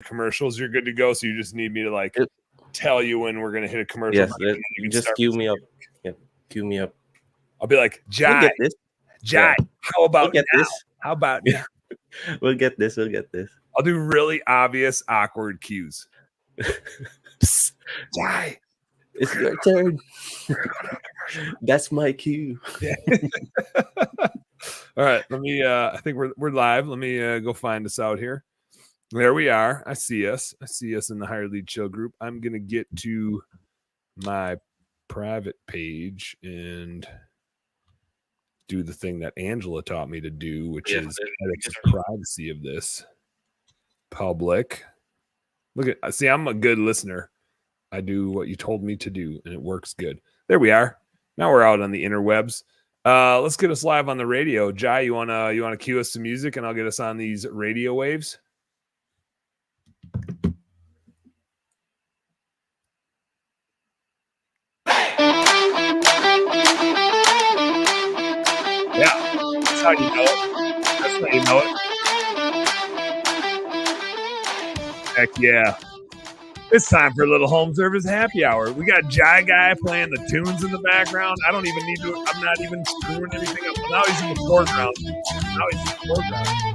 commercials, you're good to go. So you just need me to like tell you when we're gonna hit a commercial. Yes, you just cue me up. Yeah, cue me up. I'll be like, Jai, we'll get this. Jai, how about we'll now? This. How about now? We'll get this. I'll do really obvious, awkward cues. Psst, Jai, it's your turn. That's my cue. Yeah. All right, let me. I think we're live. Let me go find us out here. There we are. I see us. In the Higher Lead Show group. I'm gonna get to my private page and do the thing that Angela taught me to do, which is edit the privacy of this public. Look at, see, I'm a good listener. I do what you told me to do, and it works good. There we are. Now we're out on the interwebs. Let's get us live on the radio. Jai, you wanna cue us some music, and I'll get us on these radio waves. Yeah, that's how you know it. That's how you know it. Heck yeah. It's time for a little home service happy hour. We got Jai Guy playing the tunes in the background. I don't even need to, I'm not even screwing anything up. Now he's in the foreground.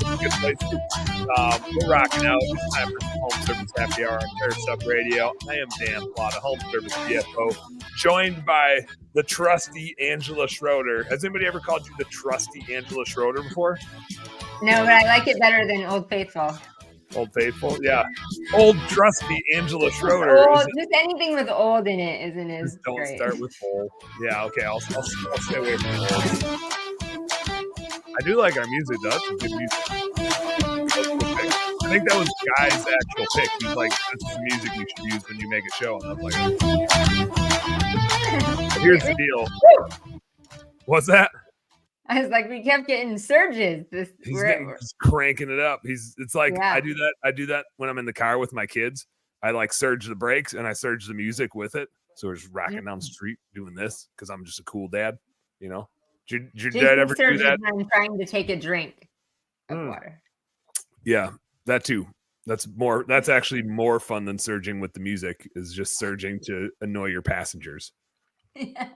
It's a good place. We're rocking out. It's time for home service happy hour on Terrace Up Radio. I am Dan Plata, home service CFO, joined by the trusty Angela Schroeder. Has anybody ever called you the trusty Angela Schroeder before? No, but I like it better than Old Faithful. Old Faithful, yeah. Old trusty Angela Schroeder. Old, just anything with old in it isn't as don't great. Start with old. Yeah, okay. I'll stay away from old. I do like our music, though. That's good music. I think that was Guy's actual pick. He's like, "This is the music you should use when you make a show," and I'm like, "Here's the deal." What's that? I was like, we kept getting surges. He's cranking it up. It's like, yeah. I do that when I'm in the car with my kids. I like surge the brakes and I surge the music with it. So we're just rocking down the street doing this because I'm just a cool dad, you know. Did your dad ever do that? I'm trying to take a drink of water. Yeah, that too. That's actually more fun than surging with the music, is just surging to annoy your passengers. Yeah.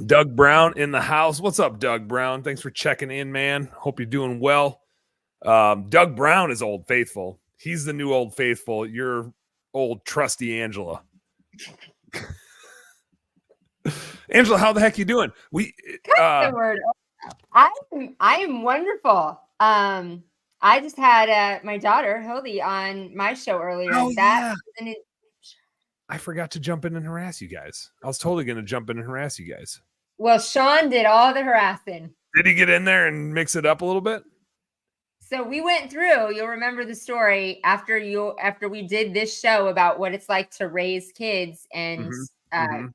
Doug Brown in the house. What's up, Doug Brown? Thanks for checking in, man. Hope you're doing well. Doug Brown is Old Faithful. He's the new Old Faithful. You're old trusty Angela. Angela, how the heck you doing? The word. I am wonderful. I just had my daughter Hildy on my show earlier. I forgot to jump in and harass you guys. I was totally going to jump in and harass you guys. Well, Sean did all the harassing. Did he get in there and mix it up a little bit? So we went through, you'll remember the story after we did this show about what it's like to raise kids and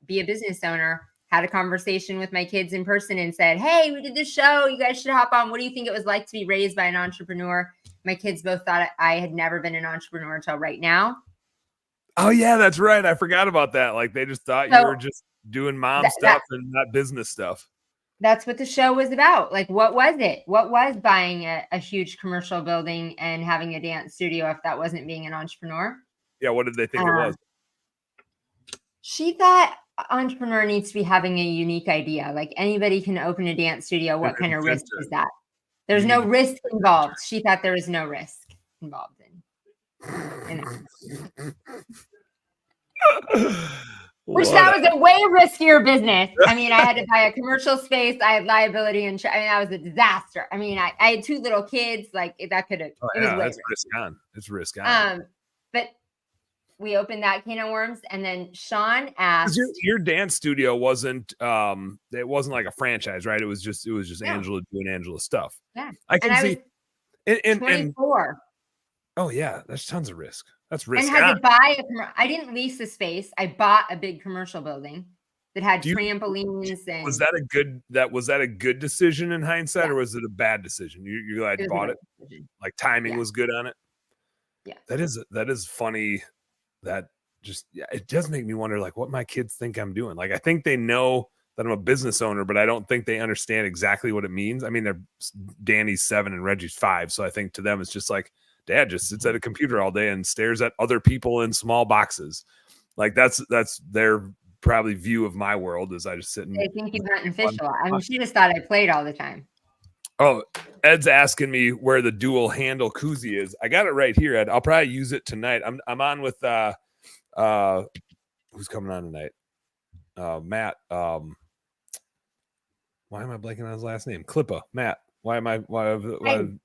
be a business owner, had a conversation with my kids in person and said, "Hey, we did this show. You guys should hop on. What do you think it was like to be raised by an entrepreneur?" My kids both thought I had never been an entrepreneur until right now. Oh yeah, that's right. I forgot about that. Like they just thought you were just doing mom stuff and not business stuff. That's what the show was about. Like, what was it? What was buying a huge commercial building and having a dance studio if that wasn't being an entrepreneur? Yeah, what did they think it was? She thought entrepreneur needs to be having a unique idea. Like anybody can open a dance studio. What kind of risk is that? There's no risk involved. She thought there was no risk involved in. Which that was a way riskier business. I mean, I had to buy a commercial space. I had liability insurance. I mean, that was a disaster. I mean, I had 2 little kids. Like that could have. It's risk on. It's risk on. But we opened that can of worms, and then Sean asked. Your dance studio wasn't. It wasn't like a franchise, right? It was just Angela doing Angela stuff. Yeah, I can see. And 24. Oh yeah, that's tons of risk. That's risk. And had to buy I didn't lease a space. I bought a big commercial building that had trampolines. And was that a good decision in hindsight, or was it a bad decision? You're glad you bought it? Like timing was good on it. Yeah, that is funny. That just it does make me wonder, like, what my kids think I'm doing. Like, I think they know that I'm a business owner, but I don't think they understand exactly what it means. I mean, Danny's 7 and Reggie's 5, so I think to them it's just like, Dad just sits at a computer all day and stares at other people in small boxes. Like that's their probably view of my world is I just sit and I think you hunt and fish a lot. I mean, she just thought I played all the time. Oh, Ed's asking me where the dual handle koozie is. I got it right here, Ed. I'll probably use it tonight. I'm on with who's coming on tonight? Matt. Why am I blanking on his last name? Klippa. Matt. Why? Hayden.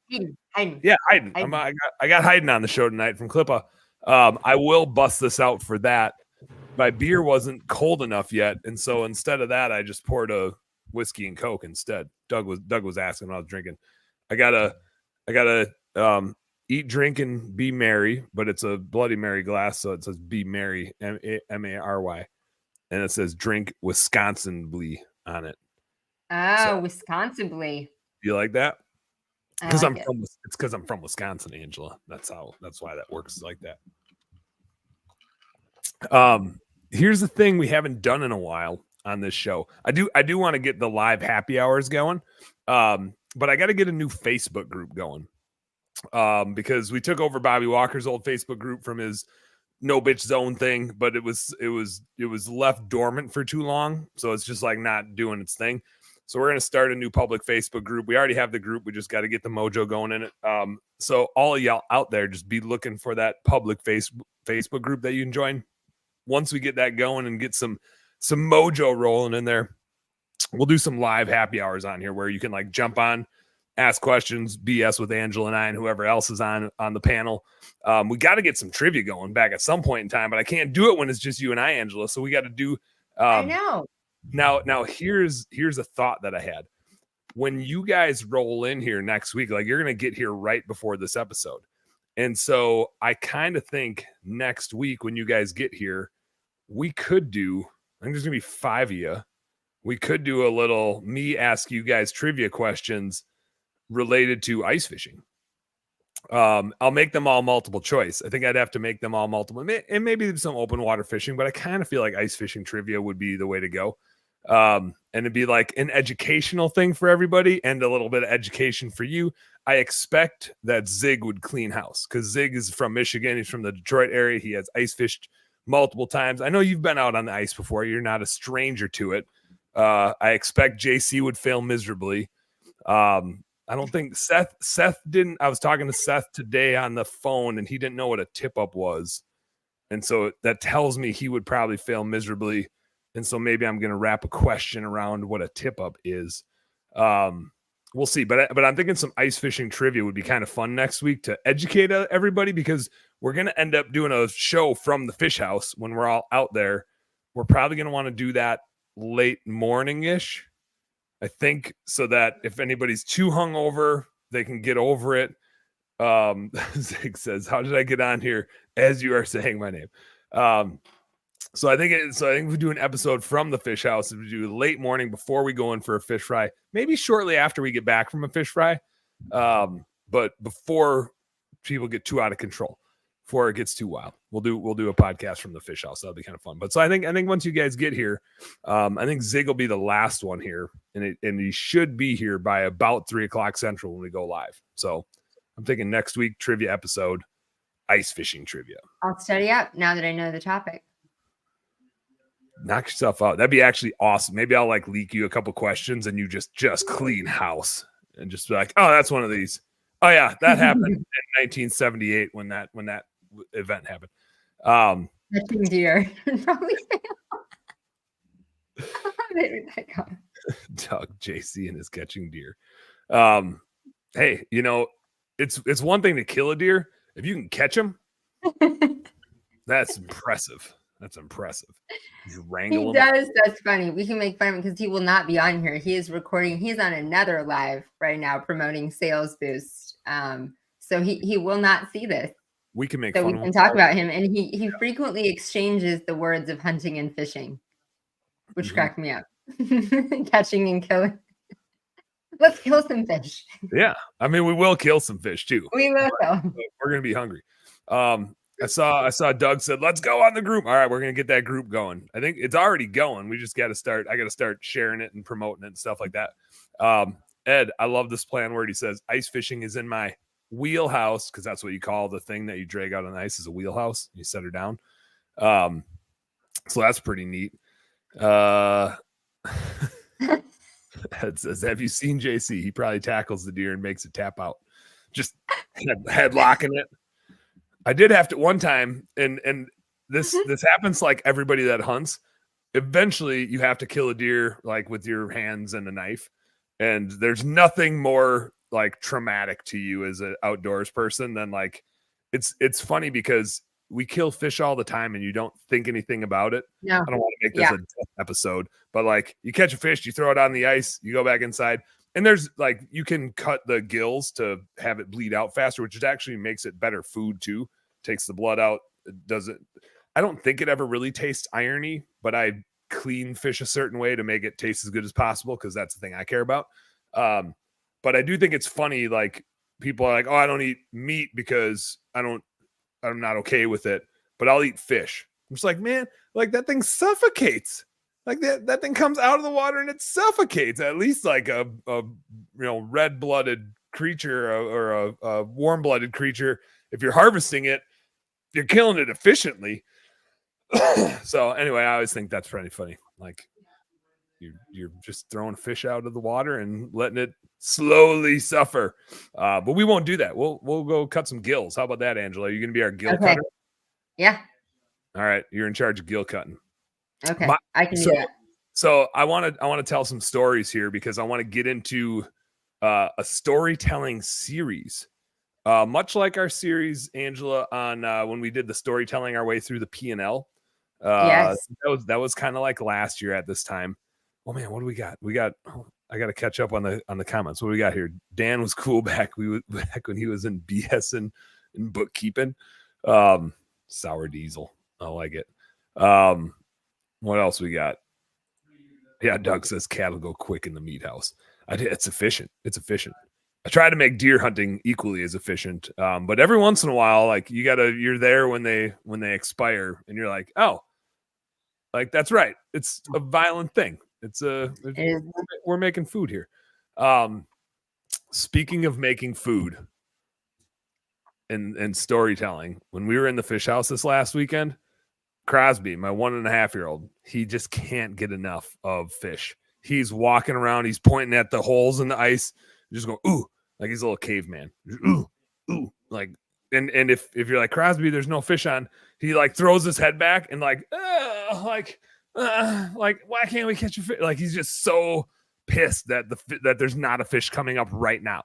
Yeah, Hayden. I got Hayden on the show tonight from Klippa. I will bust this out for that. My beer wasn't cold enough yet, and so instead of that, I just poured a whiskey and Coke instead. Doug was asking when I was drinking. I gotta eat, drink, and be merry, but it's a Bloody Mary glass, so it says "Be Merry" M-A-R-Y, and it says "Drink Wisconsin Blee" on it. Oh, so, Wisconsin Blee. You like that? Because it's because I'm from Wisconsin, Angela. That's why that works like that. Here's the thing we haven't done in a while on this show. I do want to get the live happy hours going. But I got to get a new Facebook group going. Because we took over Bobby Walker's old Facebook group from his No Bitch Zone thing, but it was left dormant for too long. So it's just like not doing its thing. So we're going to start a new public Facebook group. We already have the group. We just got to get the mojo going in it. So all of y'all out there, just be looking for that public Facebook group that you can join. Once we get that going and get some mojo rolling in there, we'll do some live happy hours on here where you can like jump on, ask questions, BS with Angela and I and whoever else is on the panel. We got to get some trivia going back at some point in time, but I can't do it when it's just you and I, Angela. So we got to do. I know. Now here's a thought that I had. When you guys roll in here next week, like you're going to get here right before this episode. And so I kind of think next week when you guys get here, we could do, I think there's going to be 5 of you. We could do a little me ask you guys trivia questions related to ice fishing. I'll make them all multiple choice. I think I'd have to make them all multiple, and maybe some open water fishing, but I kind of feel like ice fishing trivia would be the way to go. And it'd be like an educational thing for everybody and a little bit of education for you. I expect that Zig would clean house because Zig is from Michigan. He's from the Detroit area. He has ice fished multiple times. I know you've been out on the ice before. You're not a stranger to it. I expect JC would fail miserably. I don't think Seth didn't. I was talking to Seth today on the phone and he didn't know what a tip up was. And so that tells me he would probably fail miserably. And so maybe I'm going to wrap a question around what a tip up is. We'll see. But I'm thinking some ice fishing trivia would be kind of fun next week to educate everybody because we're going to end up doing a show from the fish house when we're all out there. We're probably going to want to do that late morning-ish, I think, so that if anybody's too hungover, they can get over it. Zig says, "How did I get on here?" As you are saying my name. So I think we do an episode from the fish house. We do late morning before we go in for a fish fry, maybe shortly after we get back from a fish fry, but before people get too out of control, before it gets too wild. We'll do a podcast from the fish house. That'll be kind of fun. But so I think once you guys get here, I think Zig will be the last one here, and he should be here by about 3:00 Central when we go live. So I'm thinking next week trivia episode, ice fishing trivia. I'll study up now that I know the topic. Knock yourself out. That'd be actually awesome. Maybe I'll like leak you a couple questions and you just clean house and just be like, oh, that's one of these. Oh yeah, that happened in 1978 when that event happened. Catching deer. Probably Doug JC and his catching deer. Hey, it's one thing to kill a deer. If you can catch them, that's impressive. That's impressive. You wrangle he does. That's funny. We can make fun of him because he will not be on here. He is recording. He's on another live right now promoting Sales Boost. So he will not see this. We can make so fun we of can him. talk about him. And he frequently exchanges the words of hunting and fishing, which cracked me up. Catching and killing. Let's kill some fish. Yeah. I mean, we will kill some fish too. We will. We're going to be hungry. I saw Doug said, let's go on the group. All right, we're going to get that group going. I think it's already going. We just got to start. I got to start sharing it and promoting it and stuff like that. Ed, I love this plan where he says ice fishing is in my wheelhouse, because that's what you call the thing that you drag out on ice, is a wheelhouse. You set her down. So that's pretty neat. It says, have you seen JC? He probably tackles the deer and makes it tap out. Just headlocking it. I did have to one time, and this happens to like everybody that hunts. Eventually, you have to kill a deer like with your hands and a knife, and there's nothing more like traumatic to you as an outdoors person than like it's funny because we kill fish all the time and you don't think anything about it. No. I don't want to make this a death episode, but like you catch a fish, you throw it on the ice, you go back inside, and there's like you can cut the gills to have it bleed out faster, which actually makes it better food too. Takes the blood out. I don't think it ever really tastes irony, but I clean fish a certain way to make it taste as good as possible because that's the thing I care about. But I do think it's funny, like people are like, oh, I don't eat meat because I'm not okay with it, but I'll eat fish. I'm just like, man, like that thing suffocates. Like that thing comes out of the water and it suffocates. At least like a red-blooded creature or a warm-blooded creature. If you're harvesting it, you're killing it efficiently. So anyway, I always think that's pretty funny. Like you're just throwing fish out of the water and letting it slowly suffer. But we won't do that. We'll go cut some gills. How about that, Angela? Are you going to be our gill cutter? Yeah. All right. You're in charge of gill cutting. Okay. I can do that. So I want to tell some stories here because I want to get into a storytelling series. Much like our series, Angela, on when we did the storytelling our way through the P&L. Yes. That was kind of like last year at this time. Oh man, what do we got? I got to catch up on the comments. What do we got here? Dan was cool back when he was in BS and bookkeeping. Sour diesel. I like it. What else we got? Yeah, Doug says cattle go quick in the meat house. It's efficient. I try to make deer hunting equally as efficient. But every once in a while, like you're there when they expire and you're like, oh, like that's right. It's a violent thing. We're making food here. Speaking of making food and storytelling, when we were in the fish house this last weekend, Crosby, my 1.5-year-old, he just can't get enough of fish. He's walking around, he's pointing at the holes in the ice, just going, ooh, like he's a little caveman. Ooh, ooh, like, and if you're like, Crosby, there's no fish on, he like throws his head back and like, why can't we catch a fish? Like he's just so pissed that that there's not a fish coming up right now.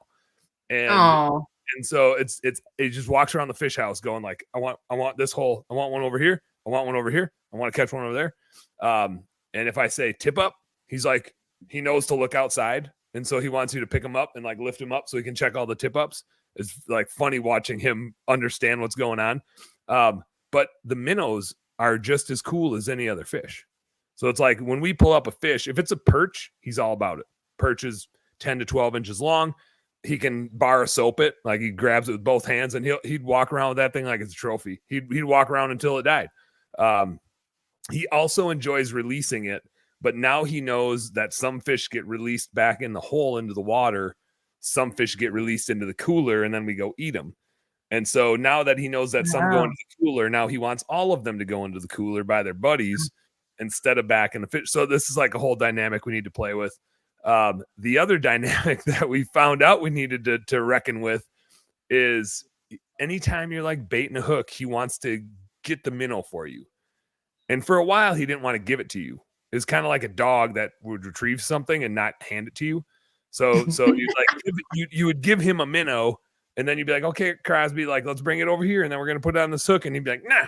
And so it just walks around the fish house going like, I want this hole. I want one over here. I want one over here. I want to catch one over there. And if I say tip up, he's like, he knows to look outside. And so he wants you to pick him up and like lift him up so he can check all the tip ups. It's like funny watching him understand what's going on. But the minnows are just as cool as any other fish. So it's like when we pull up a fish, if it's a perch, he's all about it. Perch is 10 to 12 inches long. He can bar soap it, like he grabs it with both hands, and he'd walk around with that thing like it's a trophy. He'd walk around until it died. He also enjoys releasing it, but now he knows that some fish get released back in the hole into the water. Some fish get released into the cooler, and then we go eat them. And so now that he knows that some go into the cooler, now he wants all of them to go into the cooler by their buddies instead of back in the fish. So this is like a whole dynamic we need to play with. The other dynamic that we found out we needed to reckon with is anytime you're like baiting a hook, he wants to get the minnow for you. And for a while, he didn't want to give it to you. It's kind of like a dog that would retrieve something and not hand it to you. So you'd like you would give him a minnow, and then you'd be like, okay, Crosby, like let's bring it over here, and then we're gonna put it on this hook, and he'd be like, nah,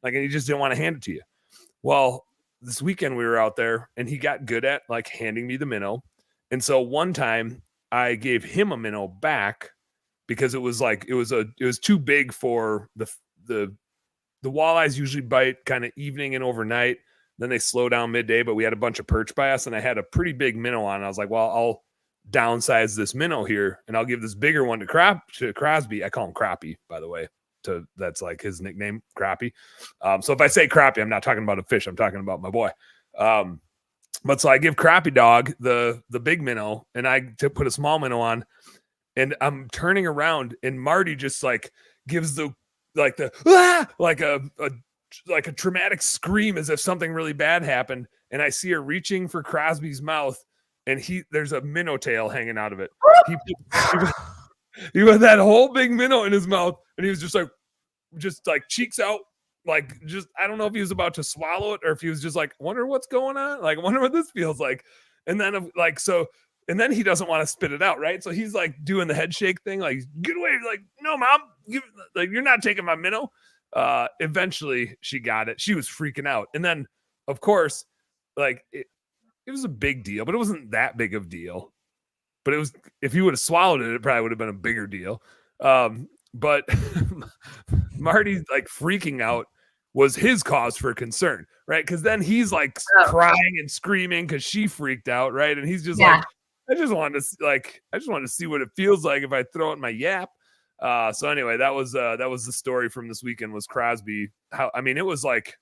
like, and he just didn't want to hand it to you. Well, this weekend we were out there and he got good at like handing me the minnow. And so one time I gave him a minnow back because it was too big for the walleyes usually bite kind of evening and overnight. Then they slow down midday, but we had a bunch of perch by us and I had a pretty big minnow on. I was like, well, I'll downsize this minnow here and I'll give this bigger one to Crosby. I call him Crappie, by the way. That's like his nickname, Crappie. So if I say Crappie, I'm not talking about a fish. I'm talking about my boy. But so I give Crappie dog the big minnow, and I put a small minnow on, and I'm turning around, and Marty just like gives the ah! like a traumatic scream as if something really bad happened, and I see her reaching for Crosby's mouth, and there's a minnow tail hanging out of it. He put that whole big minnow in his mouth, and he was just like cheeks out, like just I don't know if he was about to swallow it or if he was just like, wonder what's going on, like wonder what this feels like, and then and then he doesn't want to spit it out, right? So he's like doing the head shake thing, like get away, like no, mom, you're not taking my minnow. Eventually she got it. She was freaking out, and then of course, like it was a big deal, but it wasn't that big of a deal. But it was, if he would have swallowed it, it probably would have been a bigger deal. But Marty's like freaking out was his cause for concern, right? Because then he's like crying and screaming because she freaked out, right? And he's just like, I just wanted to see what it feels like if I throw it in my yap. So anyway, that was the story from this weekend, was Crosby. It was like,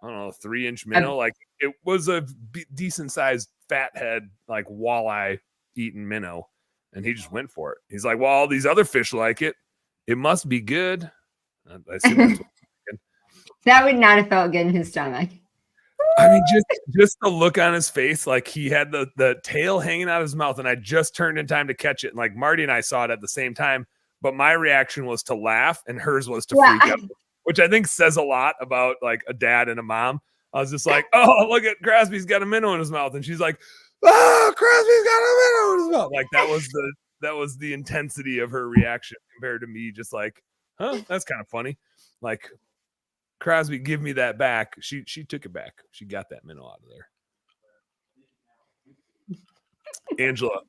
I don't know, 3-inch minnow. Like it was a decent sized fat head, like walleye eating minnow, and he just went for it. He's like, well, all these other fish like it. It must be good. I assume that's what that would not have felt good in his stomach. I mean, just the look on his face, like he had the tail hanging out of his mouth, and I just turned in time to catch it. And like Marty and I saw it at the same time, but my reaction was to laugh, and hers was to freak out, which I think says a lot about like a dad and a mom. I was just like, oh, look at Crosby's got a minnow in his mouth, and she's like, oh, Crosby's got a minnow in his mouth. Like that was the intensity of her reaction compared to me just like, huh, that's kind of funny. Like, Crosby, give me that back. She took it back. She got that minnow out of there. Angela,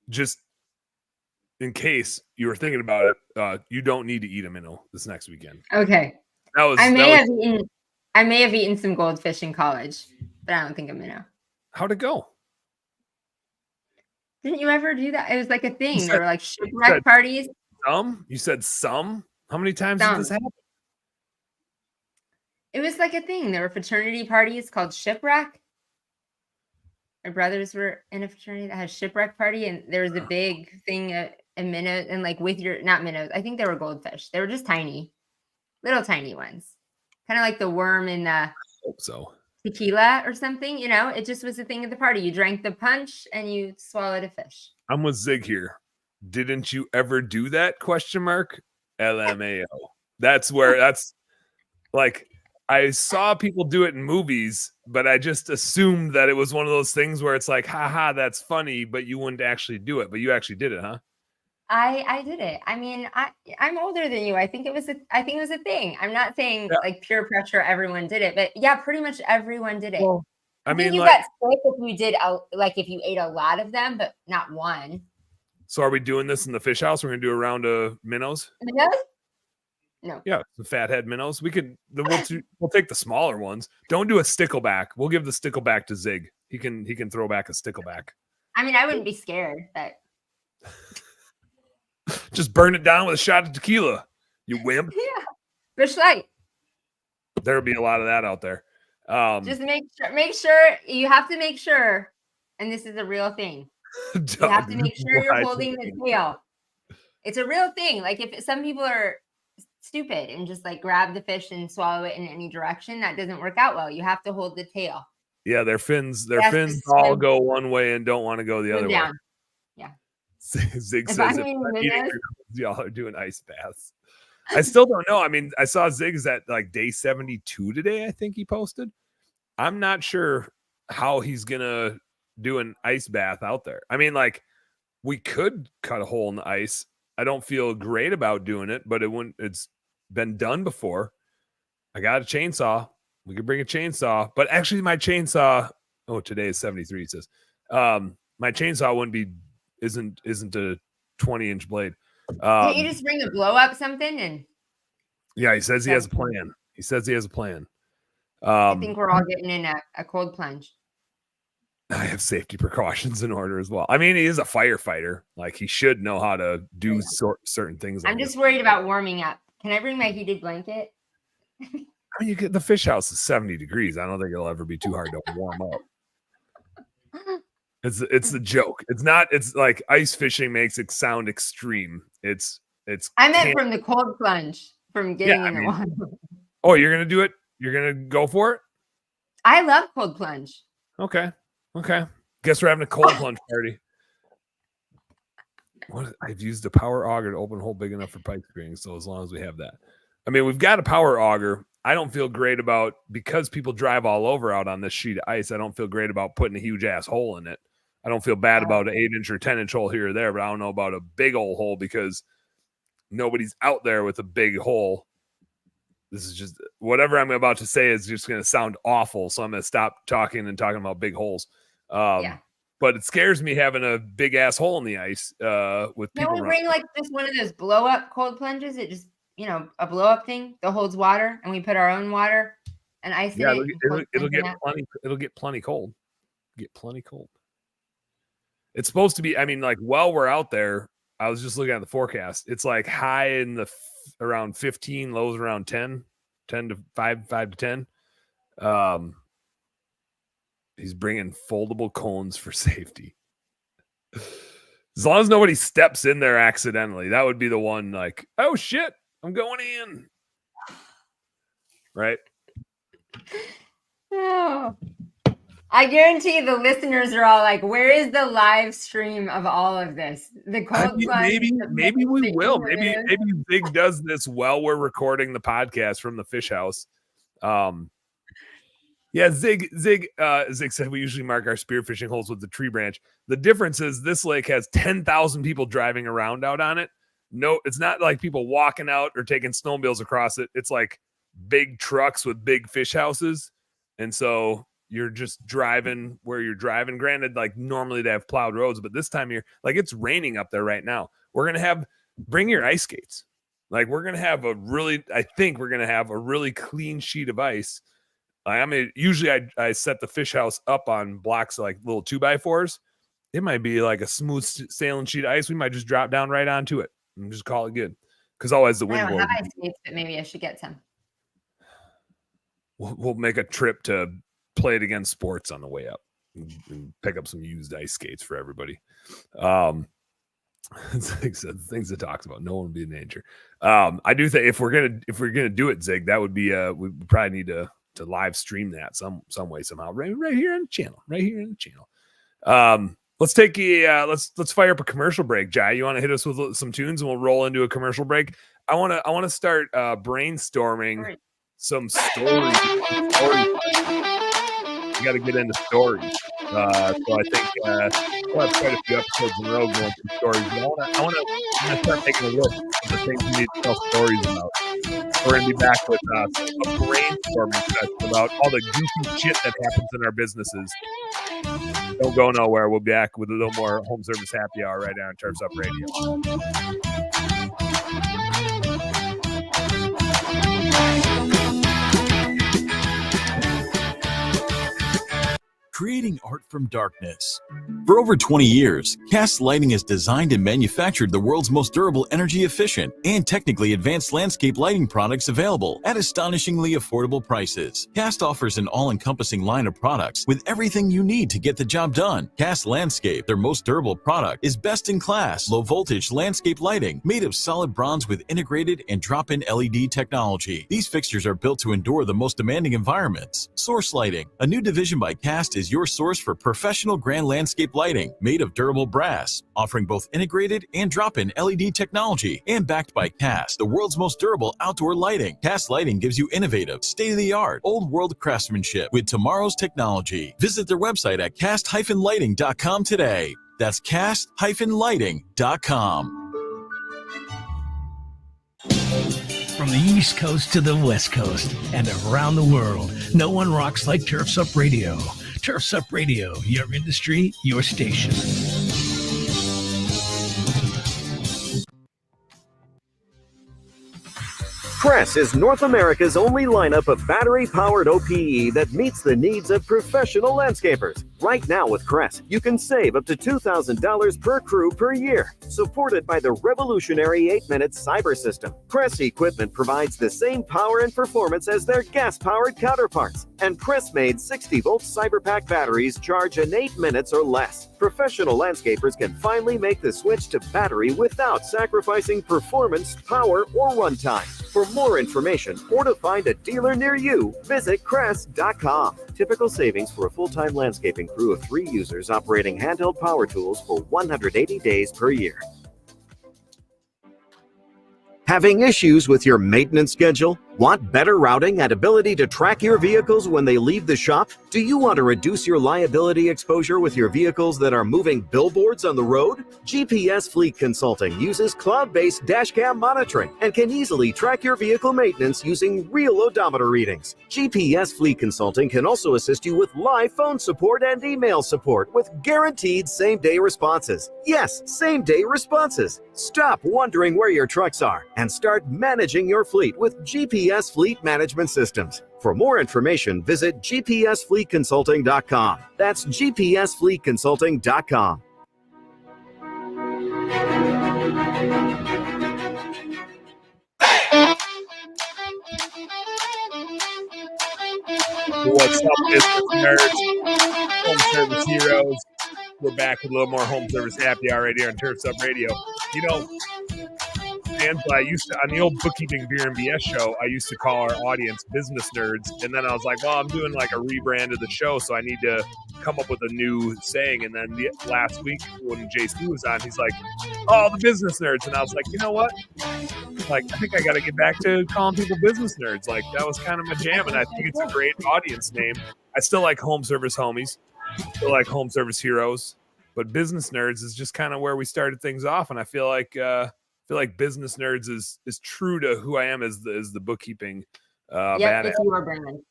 just in case you were thinking about it, you don't need to eat a minnow this next weekend. Okay. I may have eaten some goldfish in college, but I don't think a minnow. How'd it go? Didn't you ever do that? It was like a thing. There were like shipwreck parties. You said some? How many times did this happen? It was like a thing. There were fraternity parties called shipwreck. My brothers were in a fraternity that had a shipwreck party, and there was a big thing, a minnow, and like with your, not minnows, I think they were goldfish. They were just tiny, little tiny ones. Kind of like the worm in the tequila or something, you know? It just was a thing at the party. You drank the punch and you swallowed a fish. I'm with Zig here. Didn't you ever do that? ? LMAO. That's like, I saw people do it in movies, but I just assumed that it was one of those things where it's like, haha, that's funny, but you wouldn't actually do it. But you actually did it, huh? I did it. I mean, I'm older than you. I think it was a thing. I'm not saying like peer pressure, everyone did it, but yeah, pretty much everyone did it. Well, I mean, you got sick if you did if you ate a lot of them, but not one. So are we doing this in the fish house? We're gonna do a round of minnows? Minnows? No. Yeah, the fathead minnows. We'll take the smaller ones. Don't do a stickleback. We'll give the stickleback to Zig. He can throw back a stickleback. I mean, I wouldn't be scared, but just burn it down with a shot of tequila, you wimp. Yeah, Busch Light. There'll be a lot of that out there. Just make sure you have to make sure, and this is a real thing. You have to make sure you're holding the tail. It's a real thing. Like if some people are stupid and just like grab the fish and swallow it in any direction, that doesn't work out well. You have to hold the tail. Yeah, their fins all go one way and don't want to go the other way. Yeah. Zig says y'all are doing ice baths. I still don't know. I mean, I saw Zig's at like day 72 today, I think he posted. I'm not sure how he's gonna do an ice bath out there. I mean, like, we could cut a hole in the ice. I don't feel great about doing it, but it's been done before. I got a chainsaw. We could bring a chainsaw, but actually my chainsaw, today is 73, it says. My chainsaw isn't a 20-inch blade. Can't you just bring a blow up something? And yeah, he says he has a plan. I think we're all getting in a cold plunge. I have safety precautions in order as well. I mean, he is a firefighter. Like, he should know how to do certain things. I'm just worried about warming up. Can I bring my heated blanket? I mean, the fish house is 70 degrees. I don't think it'll ever be too hard to warm up. It's the joke. It's not. It's like ice fishing makes it sound extreme. It's. I meant from the cold plunge, from getting in the water. Oh, you're gonna do it? You're gonna go for it? I love cold plunge. Okay. Guess we're having a cold plunge party. I've used a power auger to open a hole big enough for pike string. So as long as we have that, I mean, we've got a power auger. I don't feel great about, because people drive all over out on this sheet of ice. I don't feel great about putting a huge ass hole in it. I don't feel bad about an 8-inch or 10-inch hole here or there, but I don't know about a big old hole because nobody's out there with a big hole. This is just, whatever I'm about to say is just going to sound awful. So I'm going to stop talking and talking about big holes. But it scares me having a big ass hole in the ice with people. Can we bring like just one of those blow up cold plunges? It just, a blow up thing that holds water, and we put our own water and ice in it. It'll get plenty cold. It's supposed to be, while we're out there, I was just looking at the forecast. It's like high in the around 15, lows around 10 to 5 to 10. He's bringing foldable cones for safety. As long as nobody steps in there accidentally, that would be the one like, oh shit, I'm going in. Right? Oh. I guarantee the listeners are all like, where is the live stream of all of this? The cold plunge. Maybe we will. Maybe Zig does this while we're recording the podcast from the fish house. Zig said we usually mark our spearfishing holes with the tree branch. The difference is this lake has 10,000 people driving around out on it. No, it's not like people walking out or taking snowmobiles across it. It's like big trucks with big fish houses. And so you're just driving where you're driving. Granted, like normally they have plowed roads, but this time of year, like it's raining up there right now. Bring your ice skates. Like we're going to have a really clean sheet of ice. Usually I set the fish house up on blocks like little 2x4s. It might be like a smooth sailing sheet of ice. We might just drop down right onto it and just call it good. Because always the wind blows. I don't have ice skates, but maybe I should get some. We'll make a trip to play it against sports on the way up and pick up some used ice skates for everybody. Things it talks about. No one would be in danger. I do think if we're gonna do it, Zig, that would be we probably need to live stream that some way somehow right here on the channel. Let's take let's fire up a commercial break. Jai, you want to hit us with some tunes and we'll roll into a commercial break. I want to start brainstorming some stories. You got to get into stories. So I think we'll have quite a few episodes in a row going through stories. But I want to start taking a look at the things we need to tell stories about. We're going to be back with a brainstorming session about all the goofy shit that happens in our businesses. Don't go nowhere. We'll be back with a little more home service happy hour right now on Turfs Up Radio. Creating art from darkness. For over 20 years, Cast Lighting has designed and manufactured the world's most durable, energy efficient, and technically advanced landscape lighting products available at astonishingly affordable prices. Cast offers an all-encompassing line of products with everything you need to get the job done. Cast Landscape, their most durable product, is best-in-class, low-voltage landscape lighting made of solid bronze with integrated and drop-in LED technology. These fixtures are built to endure the most demanding environments. Source Lighting, a new division by Cast, is your source for professional grand landscape lighting made of durable brass, offering both integrated and drop-in LED technology, and backed by Cast, the world's most durable outdoor lighting. Cast Lighting gives you innovative, state-of-the-art, old-world craftsmanship with tomorrow's technology. Visit their website at cast-lighting.com today. That's cast-lighting.com. From the East Coast to the West Coast and around the world, no one rocks like Turfs Up Radio. Turfs Up Radio, your industry, your station. Crest is North America's only lineup of battery-powered OPE that meets the needs of professional landscapers. Right now with Cress, you can save up to $2,000 per crew per year, supported by the revolutionary 8-minute cyber system. Cress equipment provides the same power and performance as their gas-powered counterparts, and Cress-made 60-volt CyberPack batteries charge in 8 minutes or less. Professional landscapers can finally make the switch to battery without sacrificing performance, power, or runtime. For more information or to find a dealer near you, visit Cress.com. Typical savings for a full-time landscaping crew of 3 users operating handheld power tools for 180 days per year. Having issues with your maintenance schedule? Want better routing and ability to track your vehicles when they leave the shop? Do you want to reduce your liability exposure with your vehicles that are moving billboards on the road? GPS Fleet Consulting uses cloud-based dashcam monitoring and can easily track your vehicle maintenance using real odometer readings. GPS Fleet Consulting can also assist you with live phone support and email support with guaranteed same-day responses. Yes, same-day responses. Stop wondering where your trucks are and start managing your fleet with GPS Fleet Management Systems. For more information, visit gpsfleetconsulting.com. That's gpsfleetconsulting.com. What's up, business nerds, home service heroes? We're back with a little more home service happy hour right here on Turfs Up Radio. You know, and I used to, on the old bookkeeping beer and BS show, I used to call our audience business nerds. And then I was like, well, I'm doing like a rebrand of the show, so I need to come up with a new saying. And then last week when JC was on, he's like, oh, the business nerds. And I was like, you know what? Like, I think I got to get back to calling people business nerds. Like, that was kind of my jam. And I think it's a great audience name. I still like home service homies, still like home service heroes, but business nerds is just kind of where we started things off. And I feel like business nerds is true to who I am as the bookkeeping badass. It's your brand.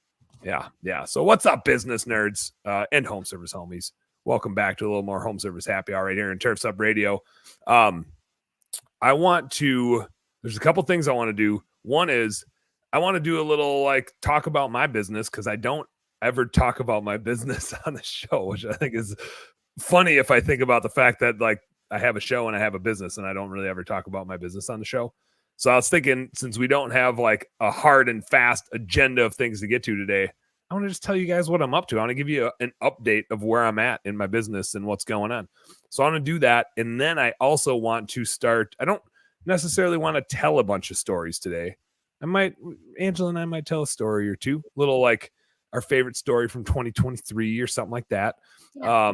Yeah. So what's up, business nerds and home service homies? Welcome back to a little more home service happy hour right here in Turfs Up Radio. There's a couple things I want to do. One is I want to do a little like talk about my business, because I don't ever talk about my business on the show, which I think is funny if I think about the fact that like I have a show and I have a business and I don't really ever talk about my business on the show. So I was thinking, since we don't have like a hard and fast agenda of things to get to today, I want to just tell you guys what I'm up to. I want to give you an update of where I'm at in my business and what's going on. So I want to do that. And then I also want to start, I don't necessarily want to tell a bunch of stories today. Angela and I might tell a story or two, little like our favorite story from 2023 or something like that. Yeah.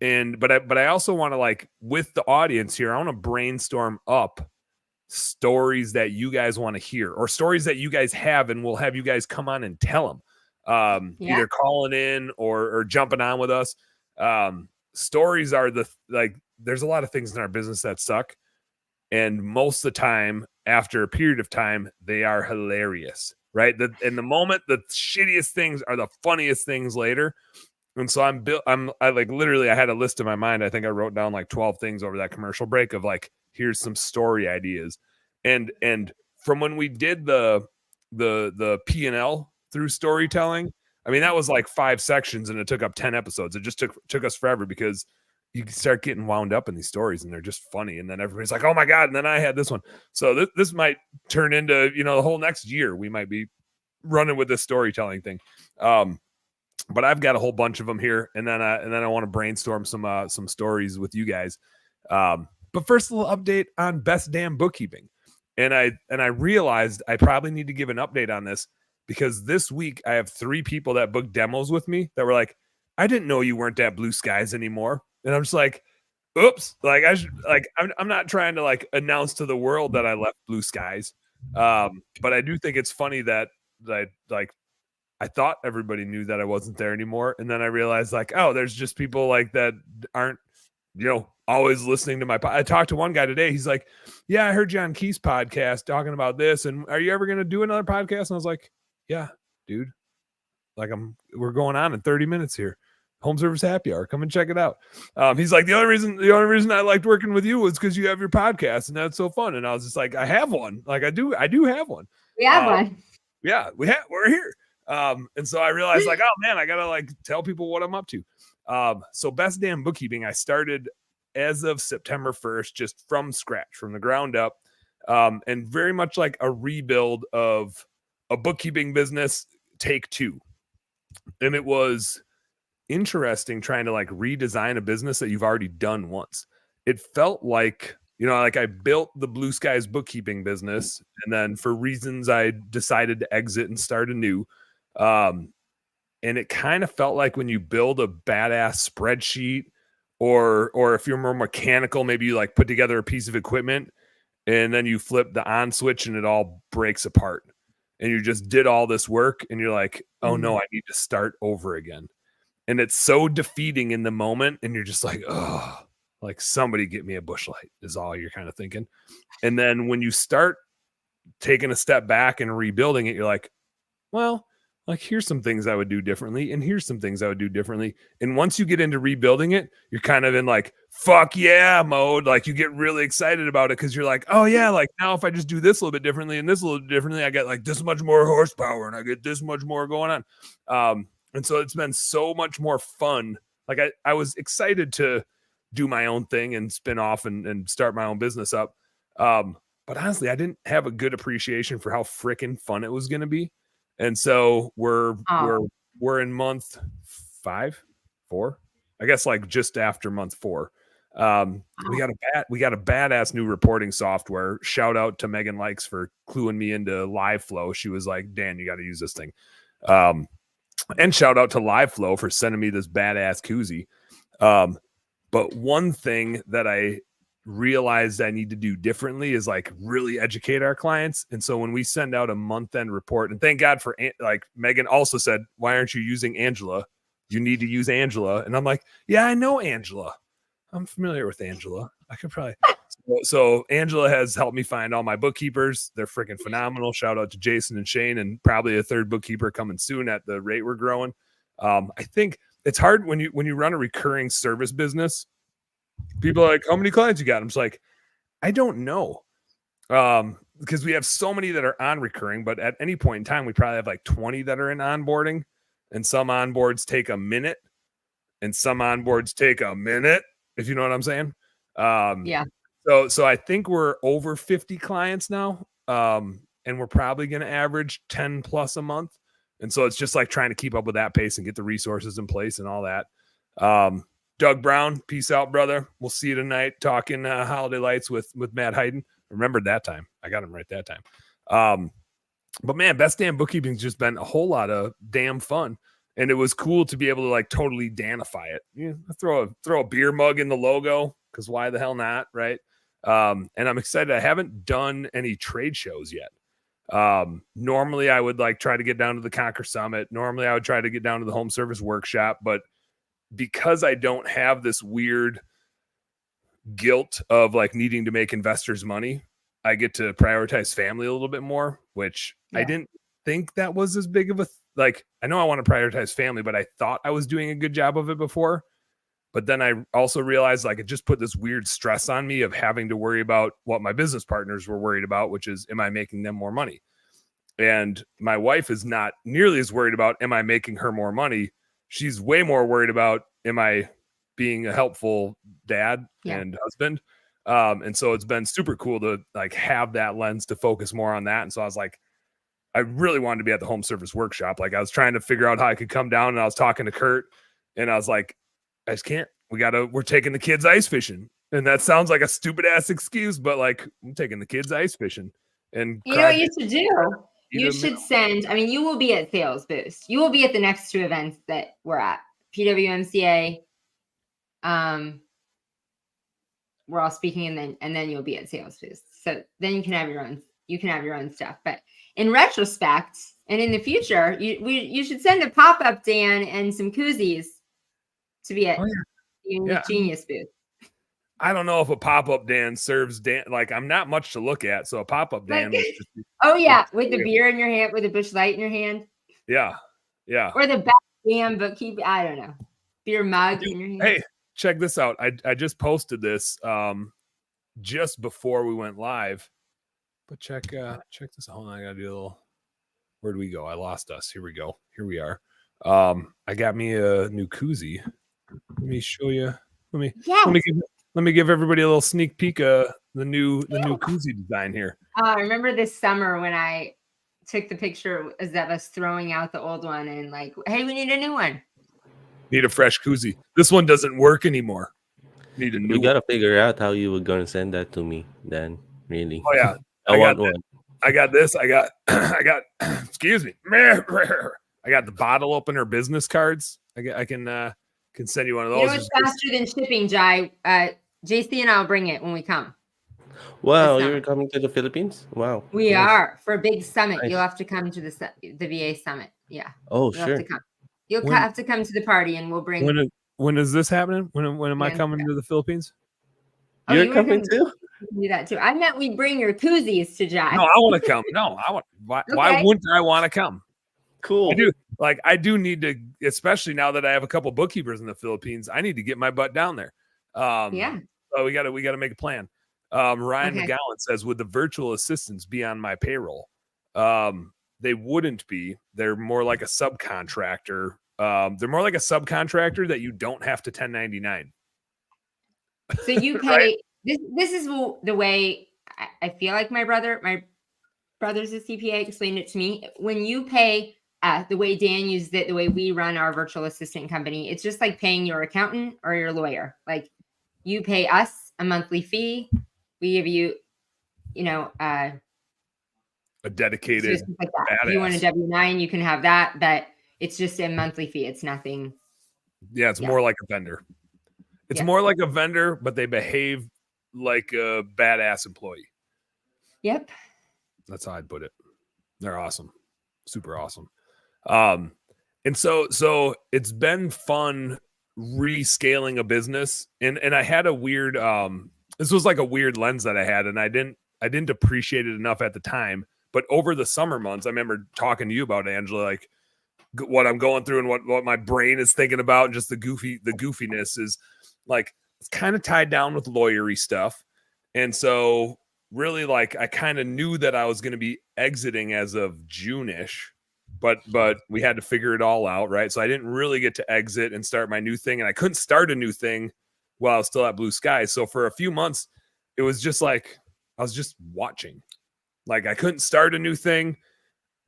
But I also want to, like, with the audience here, I want to brainstorm up stories that you guys want to hear, or stories that you guys have, and we'll have you guys come on and tell them. Either calling in or jumping on with us. Stories are there's a lot of things in our business that suck, and most of the time, after a period of time, they are hilarious, right? In the moment, the shittiest things are the funniest things later. And so I had a list in my mind. I think I wrote down like 12 things over that commercial break of like, here's some story ideas. And from when we did the P&L through storytelling, I mean, that was like 5 sections and it took up 10 episodes. It just took us forever, because you start getting wound up in these stories and they're just funny. And then everybody's like, oh my God. And then I had this one. So this might turn into, the whole next year, we might be running with this storytelling thing. But I've got a whole bunch of them here, and then I want to brainstorm some stories with you guys. But first, a little update on Best Damn Bookkeeping, and I realized I probably need to give an update on this, because this week I have 3 people that booked demos with me that were like, I didn't know you weren't at Blue Skies anymore, and I'm just like, oops, like I'm not trying to like announce to the world that I left Blue Skies, but I do think it's funny that I thought everybody knew that I wasn't there anymore. And then I realized like, oh, there's just people like that aren't, always listening to my I talked to one guy today. He's like, yeah, I heard you on Keith's podcast talking about this. And are you ever going to do another podcast? And I was like, yeah, dude, like we're going on in 30 minutes here. Home Service Happy Hour. Come and check it out. He's like, the only reason I liked working with you was because you have your podcast and that's so fun. And I was just like, I have one. Like I do have one. We have one. Yeah, we're here. And so I realized like, oh man, I gotta like tell people what I'm up to. So Best Damn Bookkeeping, I started as of September 1st, just from scratch, from the ground up, and very much like a rebuild of a bookkeeping business, take two. And it was interesting trying to like redesign a business that you've already done once. It felt like, like I built the Blue Skies bookkeeping business, and then for reasons I decided to exit and start anew. And it kind of felt like when you build a badass spreadsheet, or if you're more mechanical, maybe you like put together a piece of equipment and then you flip the on switch and it all breaks apart. And you just did all this work and you're like, oh no, I need to start over again. And it's so defeating in the moment. And you're just like, oh, like somebody get me a bush light is all you're kind of thinking. And then when you start taking a step back and rebuilding it, you're like, well, like here's some things I would do differently, and here's some things I would do differently. And once you get into rebuilding it, you're kind of in like fuck yeah mode. Like you get really excited about it because you're like, oh yeah, like now if I just do this a little bit differently and this a little bit differently, I get like this much more horsepower and I get this much more going on. And so it's been so much more fun. Like I was excited to do my own thing and spin off and start my own business up. But honestly, I didn't have a good appreciation for how freaking fun it was going to be. And so we're in month 4, I guess, like just after month 4. We got a badass new reporting software. Shout out to Megan Likes for cluing me into Live Flow. She was like, Dan, you got to use this thing. And shout out to Live Flow for sending me this badass koozie. But one thing that I realized I need to do differently is like really educate our clients. And so when we send out a month-end report, and thank God for like Megan also said, why aren't you using Angela? You need to use Angela. And I'm like, yeah, I know Angela. I'm familiar with Angela. I could probably. So Angela has helped me find all my bookkeepers. They're freaking phenomenal. Shout out to Jason and Shane, and probably a third bookkeeper coming soon at the rate we're growing. I think it's hard when you run a recurring service business. People are like, how many clients you got? I'm just like, I don't know. Because we have so many that are on recurring, but at any point in time, we probably have like 20 that are in onboarding, and some onboards take a minute and some onboards take a minute, if you know what I'm saying. Yeah. So I think we're over 50 clients now. And we're probably going to average 10 plus a month. And so it's just like trying to keep up with that pace and get the resources in place and all that. Doug Brown, peace out, brother. We'll see you tonight talking Holiday Lights with Matt Hayden. Remembered that time. I got him right that time. But man, Best Damn Bookkeeping's just been a whole lot of damn fun. And it was cool to be able to like totally danify it. Throw a beer mug in the logo, because why the hell not, right? And I'm excited. I haven't done any trade shows yet. Normally I would like try to get down to the Conquer Summit. Normally I would try to get down to the Home Service Workshop, but because I don't have this weird guilt of like needing to make investors money, I get to prioritize family a little bit more, which I didn't think that was as big of a like. I know I want to prioritize family, but I thought I was doing a good job of it before. But then I also realized like it just put this weird stress on me of having to worry about what my business partners were worried about, which is, am I making them more money? And my wife is not nearly as worried about, am I making her more money? She's way more worried about, am I being a helpful dad and husband? And so it's been super cool to like have that lens to focus more on that. And so I was like, I really wanted to be at the Home Service Workshop. Like I was trying to figure out how I could come down, and I was talking to Kurt, and I was like, I just can't. We're taking the kids ice fishing. And that sounds like a stupid ass excuse, but like I'm taking the kids ice fishing. And you know what you should do? You should send, I mean, you will be at Sales Boost. You will be at the next 2 events that we're at. PWMCA. We're all speaking, and then you'll be at Sales Boost. So then you can have your own stuff. But in retrospect, and in the future, you should send a pop-up, Dan, and some koozies to be at Genius booth. I don't know if a pop-up Dan serves Dan. Like I'm not much to look at, so a pop-up Dan. With the beer in your hand, with a bush light in your hand. Yeah. Or the back damn bookkeeping. I don't know. Beer mug in your hand. Hey, check this out. I just posted this just before we went live. But check this out. Hold on, I gotta do a little. Where'd we go? I lost us. Here we go. Here we are. I got me a new koozie. Let me show you. Yes. Let me give everybody a little sneak peek of the new koozie design here. I remember this summer when I took the picture of us throwing out the old one and like, hey, we need a new one. Need a fresh koozie. This one doesn't work anymore. Need a new We gotta figure out how you were gonna send that to me then, really. Oh yeah. I want one. I got this. I got excuse me. I got the bottle opener business cards. I can send you one of those. You know what's faster than shipping, Jai? JC and I'll bring it when we come. Wow, you're coming to the Philippines? Wow. We nice. are for a big summit. Nice. You'll have to come to the VA summit. Yeah. Oh, You'll sure. have to come. You'll have to come to the party, and we'll bring. When is this happening? When am I coming to the Philippines? You're coming too? Do that too. I meant we bring your koozies to Jai. No, I want to come. No, I want. Why wouldn't I want to come? Cool. I do need to, especially now that I have a couple bookkeepers in the Philippines. I need to get my butt down there. Yeah. So we got to make a plan. Ryan McGowan says, would the virtual assistants be on my payroll? They wouldn't be. They're more like a subcontractor. They're more like a subcontractor that you don't have to 1099. So you pay. Right? This is the way I feel like my brother's a CPA, explained it to me. When you pay the way Dan used it, the way we run our virtual assistant company, it's just like paying your accountant or your lawyer. Like you pay us a monthly fee. We give you, a dedicated. Like that. If you want a W-9, you can have that, but it's just a monthly fee. It's nothing. Yeah, it's more like a vendor. It's more like a vendor, but they behave like a badass employee. Yep. That's how I'd put it. They're awesome. Super awesome. And so it's been fun rescaling a business. And I had a weird, this was like a weird lens that I had, and I didn't appreciate it enough at the time. But over the summer months, I remember talking to you about, Angela, like what I'm going through and what my brain is thinking about, and just the goofiness is like, it's kind of tied down with lawyery stuff. And so really, like, I kind of knew that I was going to be exiting as of June-ish, but we had to figure it all out, right? So I didn't really get to exit and start my new thing, and I couldn't start a new thing while I was still at Blue Sky. So for a few months, it was just like I was just watching. Like, I couldn't start a new thing,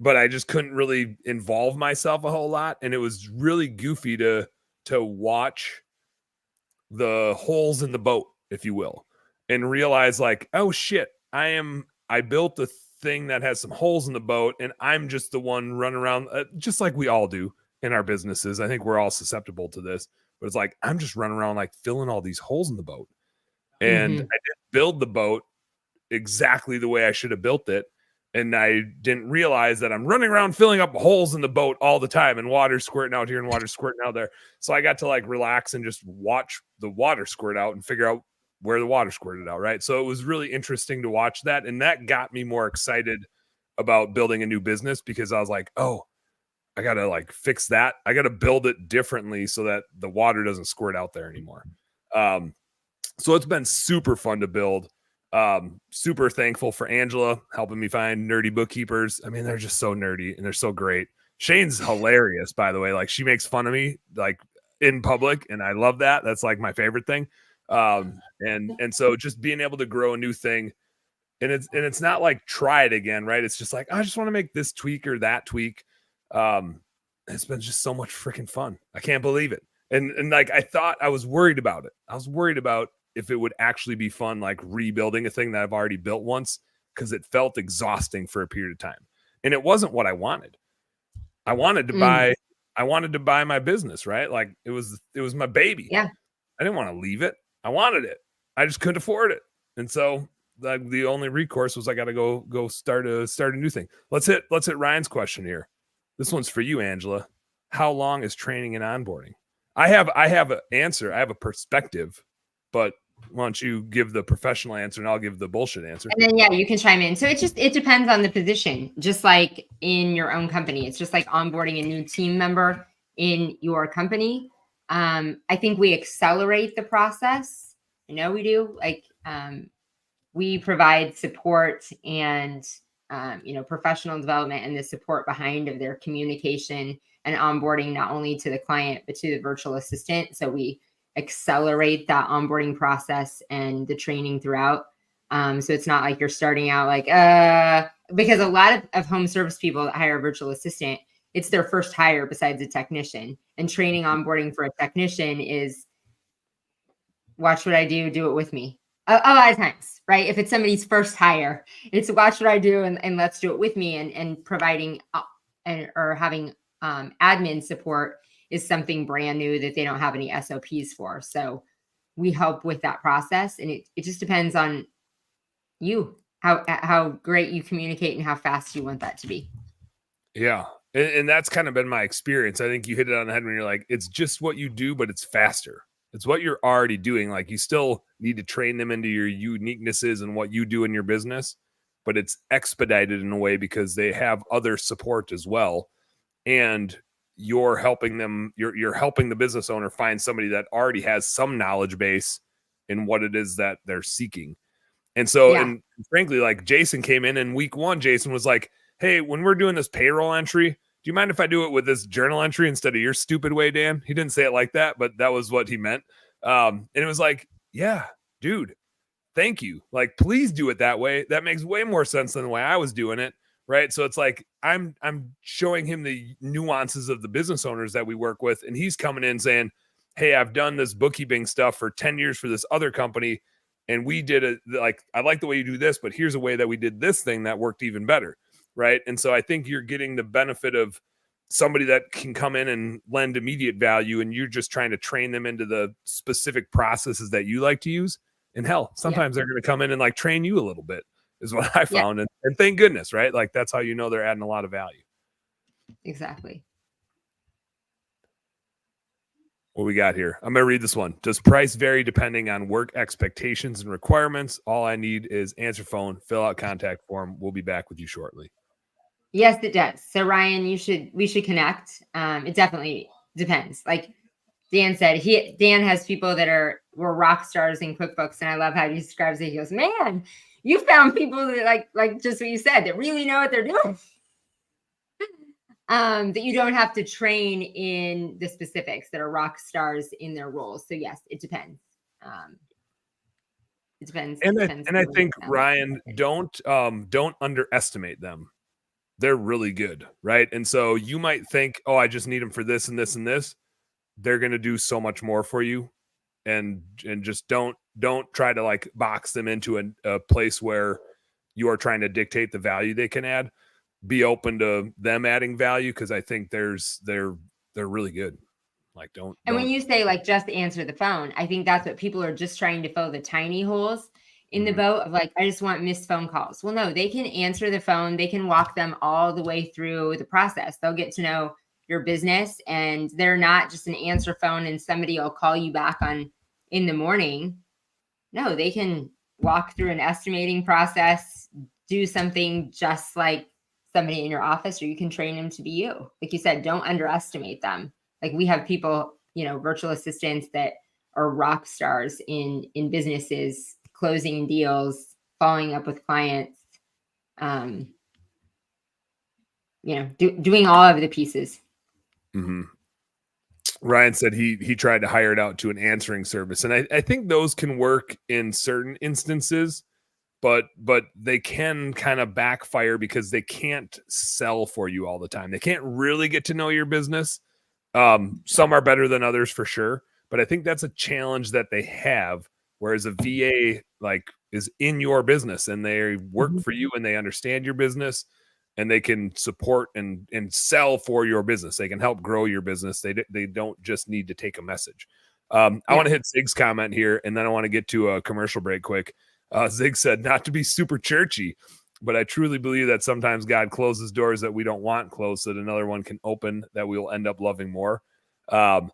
but I just couldn't really involve myself a whole lot, and it was really goofy to watch the holes in the boat, if you will, and realize like, oh shit, I built a thing that has some holes in the boat, and I'm just the one running around, just like we all do in our businesses. I think we're all susceptible to this, but it's like, I'm just running around like filling all these holes in the boat. And I didn't build the boat exactly the way I should have built it. And I didn't realize that I'm running around filling up holes in the boat all the time, and water squirting out here and water squirting out there. So I got to like relax and just watch the water squirt out and figure out where the water squirted out, right? So it was really interesting to watch that. And that got me more excited about building a new business, because I was like, oh, I got to like fix that. I got to build it differently so that the water doesn't squirt out there anymore. So it's been super fun to build. Super thankful for Angela helping me find nerdy bookkeepers. I mean, they're just so nerdy and they're so great. Shane's hilarious, by the way. Like, she makes fun of me like in public, and I love that. That's like my favorite thing. And so just being able to grow a new thing, and it's not like try it again, right? It's just like, I just want to make this tweak or that tweak. It's been just so much freaking fun. I can't believe it. And like, I was worried about it. I was worried about if it would actually be fun, like rebuilding a thing that I've already built once, because it felt exhausting for a period of time. And it wasn't what I wanted. I wanted to buy my business, right? Like it was my baby. Yeah. I didn't want to leave it. I wanted it. I just couldn't afford it. And so like the only recourse was I got to go start a new thing. Let's hit Ryan's question here. This one's for you, Angela. How long is training and onboarding? I have an answer. I have a perspective, but why don't you give the professional answer and I'll give the bullshit answer. And then, you can chime in. So it depends on the position, just like in your own company. It's just like onboarding a new team member in your company. I think we accelerate the process. I know we do. Like, we provide support and professional development and the support behind of their communication and onboarding, not only to the client, but to the virtual assistant. So we accelerate that onboarding process and the training throughout. So it's not like you're starting out like, because a lot of home service people that hire a virtual assistant, it's their first hire besides a technician. And training onboarding for a technician is watch what I do it with me. A lot of times, right? If it's somebody's first hire, it's watch what I do and let's do it with me. And providing or having admin support is something brand new that they don't have any SOPs for. So we help with that process. And it just depends on you, how great you communicate and how fast you want that to be. Yeah. And that's kind of been my experience. I think you hit it on the head when you're like, it's just what you do, but it's faster. It's what you're already doing. Like, you still need to train them into your uniquenesses and what you do in your business, but it's expedited in a way because they have other support as well. And you're helping them, you're helping the business owner find somebody that already has some knowledge base in what it is that they're seeking. And so, and frankly, like, Jason came in week 1, Jason was like, hey, when we're doing this payroll entry, do you mind if I do it with this journal entry instead of your stupid way, Dan? He didn't say it like that, but that was what he meant. And it was like, yeah, dude, thank you. Like, please do it that way. That makes way more sense than the way I was doing it. Right. So it's like, I'm showing him the nuances of the business owners that we work with. And he's coming in saying, hey, I've done this bookkeeping stuff for 10 years for this other company. And we did it like, I like the way you do this, but here's a way that we did this thing that worked even better. Right. And so I think you're getting the benefit of somebody that can come in and lend immediate value, and you're just trying to train them into the specific processes that you like to use. And hell, sometimes they're going to come in and like train you a little bit is what I found. And thank goodness, right? Like, that's how you know they're adding a lot of value. Exactly. What we got here? I'm going to read this one. Does price vary depending on work expectations and requirements? All I need is answer phone, fill out contact form. We'll be back with you shortly. Yes, it does. So Ryan, we should connect. It definitely depends. Like Dan said, Dan has people that were rock stars in QuickBooks, and I love how he describes it. He goes, man, you found people that like just what you said, that really know what they're doing. That you don't have to train in the specifics, that are rock stars in their roles. So yes, it depends. It depends. And I think, Ryan, don't underestimate them. They're really good, right? And so you might think, oh, I just need them for this and this and this. They're going to do so much more for you. And just don't try to like box them into a place where you are trying to dictate the value they can add. Be open to them adding value, because I think they're really good. Like, don't. When you say like just answer the phone, I think that's what people are just trying to fill the tiny holes in the boat of like, I just want missed phone calls. Well, no, they can answer the phone. They can walk them all the way through the process. They'll get to know your business, and they're not just an answer phone and somebody will call you back in the morning. No, they can walk through an estimating process, do something just like somebody in your office, or you can train them to be you. Like you said, don't underestimate them. Like, we have people, virtual assistants that are rock stars in businesses, closing deals, following up with clients, doing all of the pieces. Mm-hmm. Ryan said he tried to hire it out to an answering service. And I think those can work in certain instances, but they can kind of backfire because they can't sell for you all the time. They can't really get to know your business. Some are better than others for sure, but I think that's a challenge that they have. Whereas a VA like is in your business and they work for you and they understand your business and they can support and sell for your business. They can help grow your business. They don't just need to take a message. I want to hit Zig's comment here, and then I want to get to a commercial break quick. Zig said, not to be super churchy, but I truly believe that sometimes God closes doors that we don't want closed so that another one can open that we will end up loving more. And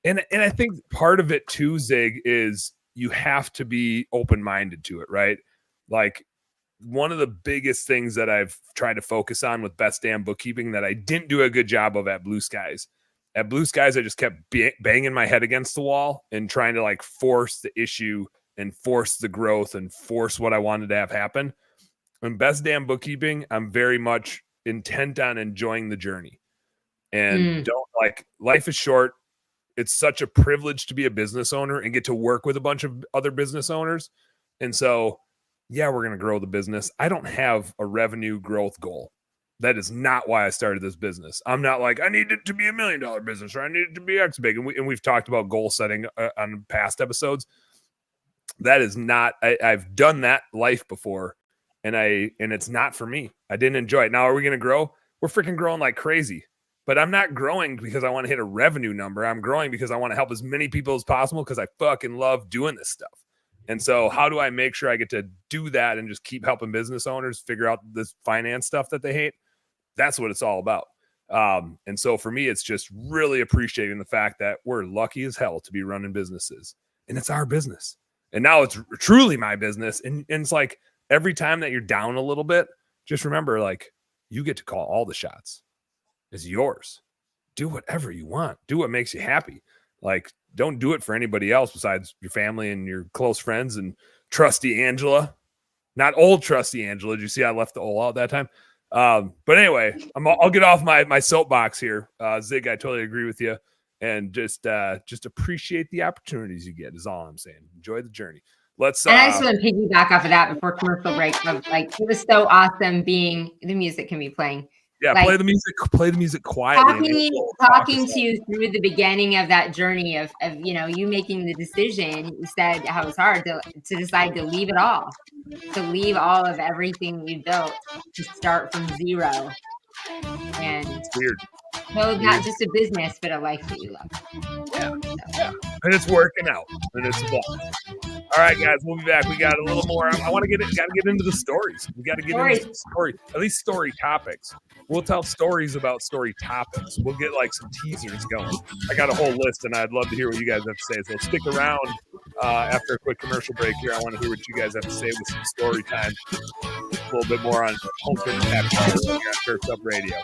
I think part of it too, Zig, is you have to be open-minded to it, right? Like, one of the biggest things that I've tried to focus on with Best Damn Bookkeeping that I didn't do a good job of at Blue Skies. At Blue Skies, I just kept banging my head against the wall and trying to like force the issue and force the growth and force what I wanted to have happen. And best damn bookkeeping, I'm very much intent on enjoying the journey. And don't like, life is short. It's such a privilege to be a business owner and get to work with a bunch of other business owners. And so, yeah, we're going to grow the business. I don't have a revenue growth goal. That is not why I started this business. I'm not like, I need it to be $1 million business or I need it to be X big. And we've talked about goal setting on past episodes. That is not, I've done that life before and it's not for me. I didn't enjoy it. Now, are we going to grow? We're freaking growing like crazy. But I'm not growing because I want to hit a revenue number. I'm growing because I want to help as many people as possible because I fucking love doing this stuff. And so how do I make sure I get to do that and just keep helping business owners figure out this finance stuff that they hate? That's what it's all about. And so for me, it's just really appreciating the fact that we're lucky as hell to be running businesses. And it's our business. And now it's truly my business. And it's like every time that you're down a little bit, just remember, like, you get to call all the shots. It's yours. Do whatever you want. Do what makes you happy. Like, don't do it for anybody else besides your family and your close friends and trusty Angela. Not old trusty Angela. Did you see I left the old out that time? But anyway, I'll get off my soapbox here. Zig, I totally agree with you. And just appreciate the opportunities you get is all I'm saying. Enjoy the journey. Let's. And I just want to piggyback off of that before commercial break. Of like, it was so awesome being the music can be playing. Yeah, like, play the music quietly. Talking to you through the beginning of that journey of you making the decision. You said how it's hard to decide to leave it all, to leave all of everything you built, to start from zero. And it's weird. So not just a business, but a life that you love. Yeah. And it's working out. And it's a blast. All right, guys, we'll be back. We got a little more. I want to get into the stories. We got to get into some story, at least story topics. We'll tell stories about story topics. We'll get like some teasers going. I got a whole list, and I'd love to hear what you guys have to say. So stick around after a quick commercial break here. I want to hear what you guys have to say with some story time. A little bit more on Home Service Happy Hour here on Turf's Up Radio.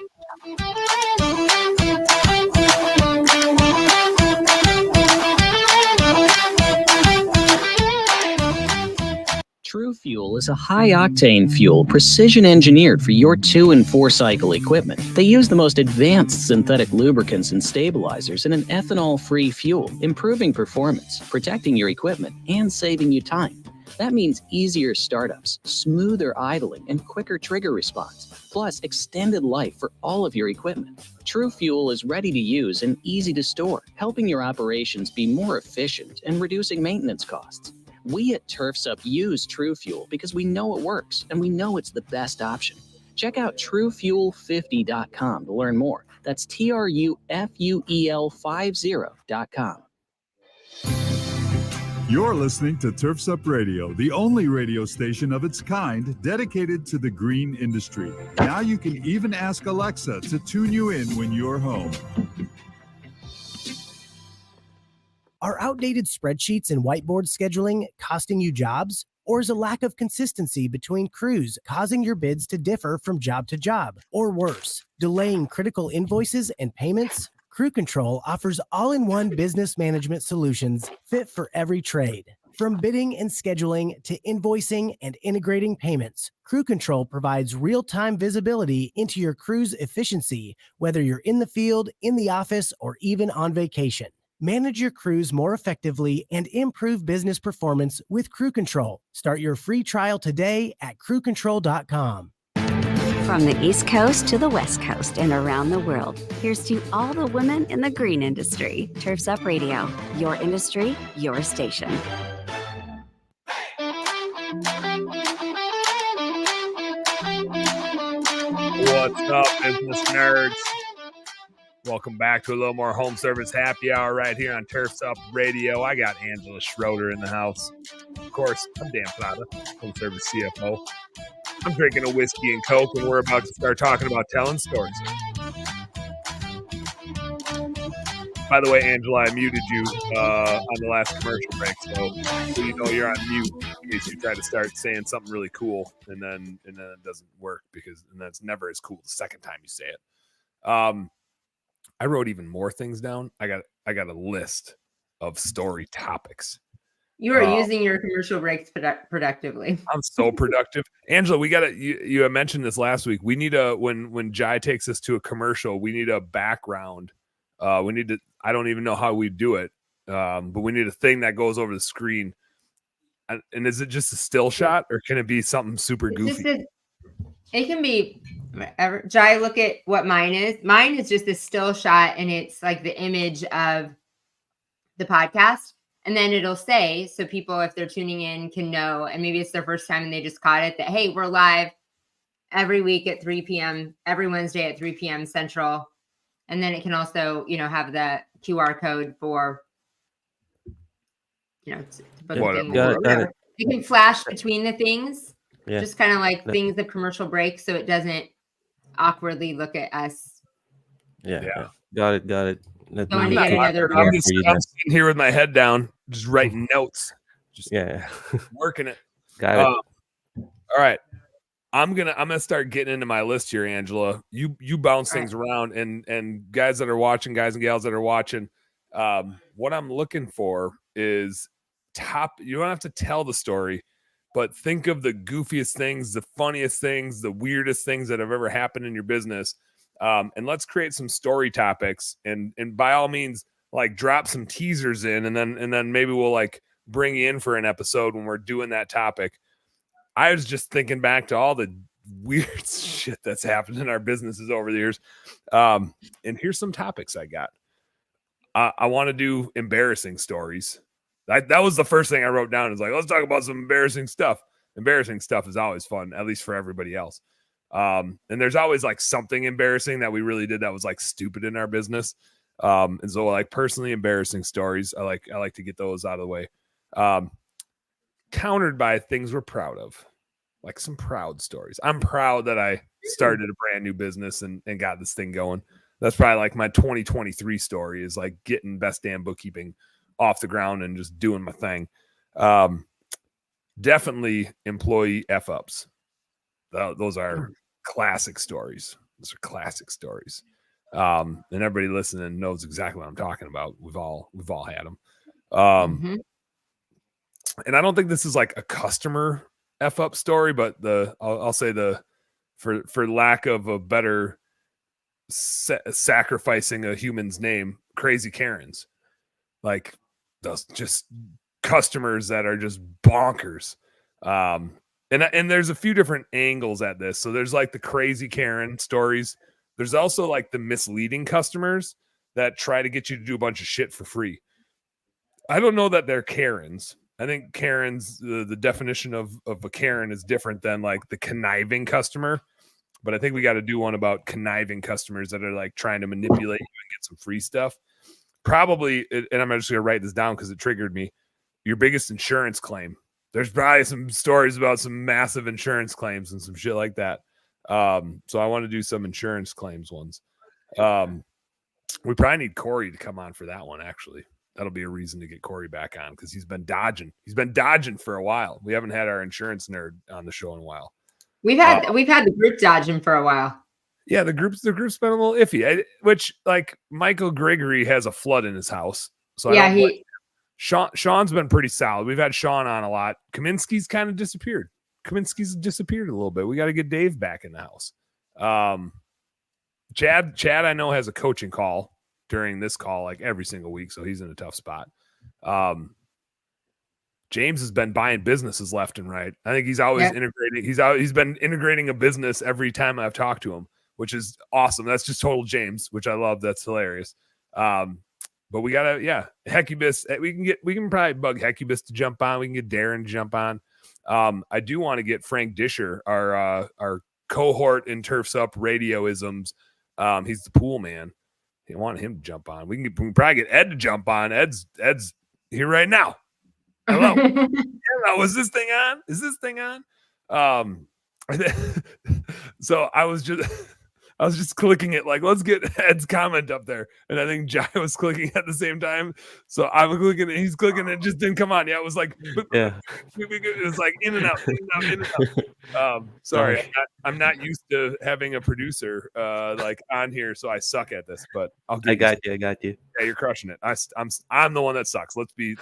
True Fuel is a high-octane fuel precision-engineered for your 2- and 4-cycle equipment. They use the most advanced synthetic lubricants and stabilizers in an ethanol-free fuel, improving performance, protecting your equipment, and saving you time. That means easier startups, smoother idling, and quicker trigger response, plus extended life for all of your equipment. True Fuel is ready to use and easy to store, helping your operations be more efficient and reducing maintenance costs. We at Turf's Up use True Fuel because we know it works and we know it's the best option. Check out truefuel50.com to learn more. That's TRUFUEL50.com. You're listening to Turf's Up Radio, the only radio station of its kind dedicated to the green industry. Now you can even ask Alexa to tune you in when you're home. Are outdated spreadsheets and whiteboard scheduling costing you jobs? Or is a lack of consistency between crews causing your bids to differ from job to job? Or worse, delaying critical invoices and payments? Crew Control offers all-in-one business management solutions fit for every trade. From bidding and scheduling to invoicing and integrating payments, Crew Control provides real-time visibility into your crew's efficiency, whether you're in the field, in the office, or even on vacation. Manage your crews more effectively and improve business performance with Crew Control. Start your free trial today at crewcontrol.com. From the East Coast to the West Coast and around the world, here's to all the women in the green industry. Turf's Up Radio, your industry, your station. What's up, business nerds? Welcome back to a little more Home Service Happy Hour right here on Turf's Up Radio. I got Angela Schroeder in the house. Of course, I'm Dan Plata, Home Service CFO. I'm drinking a whiskey and Coke, and we're about to start talking about telling stories. By the way, Angela, I muted you on the last commercial break, so you know you're on mute in case you try to start saying something really cool, and then it doesn't work and that's never as cool the second time you say it. I wrote even more things down. I got a list of story topics. You are using your commercial breaks productively. I'm so productive. Angela, we got to, you had mentioned this last week. We need when Jai takes us to a commercial, we need a background. We need to, I don't even know how we do it. But we need a thing that goes over the screen. And is it just a still shot or can it be something super goofy? It can be whatever. Jai, look at what mine is. Mine is just a still shot and it's like the image of the podcast. And then it'll say, so people, if they're tuning in, can know, and maybe it's their first time and they just caught it, that, hey, we're live every week at 3 p.m., every Wednesday at 3 p.m. Central. And then it can also, have the QR code for, to book things. Got it. You can flash between the things, just kind of like things of commercial breaks, so it doesn't awkwardly look at us. Yeah. Got it. I'm just sitting here with my head down, just writing notes. Just working it. Got it. All right. I'm gonna start getting into my list here, Angela. You bounce things around, and guys that are watching, guys and gals that are watching, what I'm looking for is you don't have to tell the story, but think of the goofiest things, the funniest things, the weirdest things that have ever happened in your business. And let's create some story topics, and by all means, like drop some teasers in, and then maybe we'll like bring you in for an episode when we're doing that topic. I was just thinking back to all the weird shit that's happened in our businesses over the years. And here's some topics I got. I want to do embarrassing stories. That was the first thing I wrote down. Is like, let's talk about some embarrassing stuff. Embarrassing stuff is always fun, at least for everybody else. And there's always like something embarrassing that we really did that was like stupid in our business. And so like personally embarrassing stories, I like to get those out of the way. Countered by things we're proud of, like some proud stories. I'm proud that I started a brand new business and got this thing going. That's probably like my 2023 story, is like getting Best Damn Bookkeeping off the ground and just doing my thing. Definitely employee F-ups. Those are classic stories. Those are classic stories. And everybody listening knows exactly what I'm talking about. We've all had them. And I don't think this is like a customer F-up story, but I'll say for lack of a better sacrificing a human's name, crazy Karens, like those just customers that are just bonkers. And there's a few different angles at this. So there's like the crazy Karen stories. There's also like the misleading customers that try to get you to do a bunch of shit for free. I don't know that they're Karens. I think Karen's, the definition of a Karen is different than like the conniving customer. But I think we got to do one about conniving customers that are like trying to manipulate you and get some free stuff. Probably, and I'm just going to write this down because it triggered me, your biggest insurance claim. There's probably some stories about some massive insurance claims and some shit like that. So I want to do some insurance claims ones. We probably need Corey to come on for that one, actually. That'll be a reason to get Corey back on because he's been dodging. He's been dodging for a while. We haven't had our insurance nerd on the show in a while. We've had the group dodging for a while. Yeah, the group's been a little iffy. Which like Michael Gregory has a flood in his house. So yeah, Sean's been pretty solid. We've had Sean on a lot. Kaminsky's kind of disappeared. Kaminsky's disappeared a little bit. We got to get Dave back in the house. Chad, I know, has a coaching call during this call like every single week, so he's in a tough spot. James has been buying businesses left and right. I think he's always integrating. He's been integrating a business every time I've talked to him, which is awesome. That's just total James, which I love. That's hilarious. But we gotta, Hecubus. We can probably bug Hecubus to jump on. We can get Darren to jump on. I do want to get Frank Disher, our cohort in Turfs Up Radioisms. He's the pool man. I want him to jump on. We can probably get Ed to jump on. Ed's here right now. Hello. Hello. Is this thing on? So I was I was just clicking it like, let's get Ed's comment up there. And I think Jai was clicking at the same time. So I was clicking it, he's clicking it, just didn't come on. Yeah, it was like, Yeah. it was like in and out, in and out, in and out. Sorry, Nice. I'm not used to having a producer like on here, so I suck at this, but I'll get I got you. I got you. Yeah, you're crushing it. I'm the one that sucks. Let's be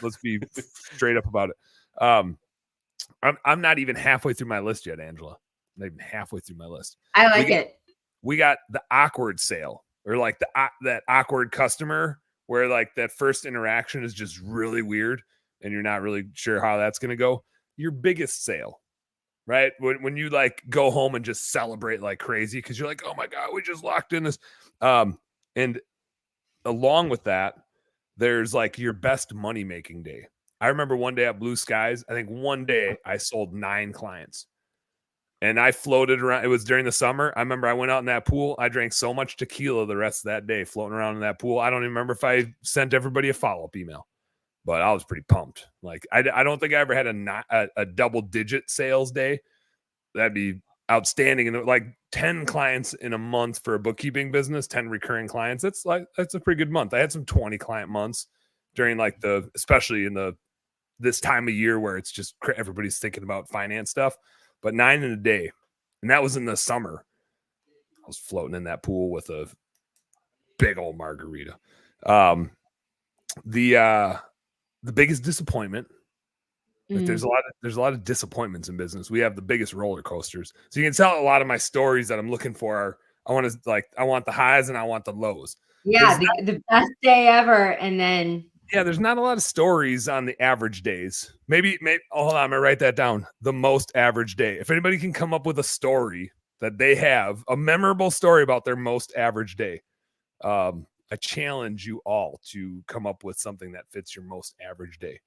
straight up about it. I'm not even halfway through my list yet, Angela. I'm not even halfway through my list. I like it. We got the awkward sale, or like that awkward customer where like that first interaction is just really weird and you're not really sure how that's going to go. Your biggest sale, right? When you like go home and just celebrate like crazy because you're like, oh my God, we just locked in this. And along with that, there's like your best money making day. I remember one day at Blue Skies, I think one day I sold 9 clients. And I floated around. It was during the summer. I remember I went out in that pool. I drank so much tequila the rest of that day floating around in that pool. I don't even remember if I sent everybody a follow-up email, but I was pretty pumped. Like, I don't think I ever had a double-digit sales day. That'd be outstanding. And like 10 clients in a month for a bookkeeping business, 10 recurring clients. That's a pretty good month. I had some 20 client months during like especially in this time of year where it's just everybody's thinking about finance stuff. But 9 in a day, and that was in the summer. I was floating in that pool with a big old margarita. The biggest disappointment. Like there's a lot of disappointments in business. We have the biggest roller coasters. So you can tell a lot of my stories that I'm looking for I want the highs and I want the lows. Yeah, the best day ever, and then. Yeah, there's not a lot of stories on the average days. Maybe hold on, I'm gonna write that down. The most average day. If anybody can come up with a story that they have, a memorable story about their most average day, I challenge you all to come up with something that fits your most average day.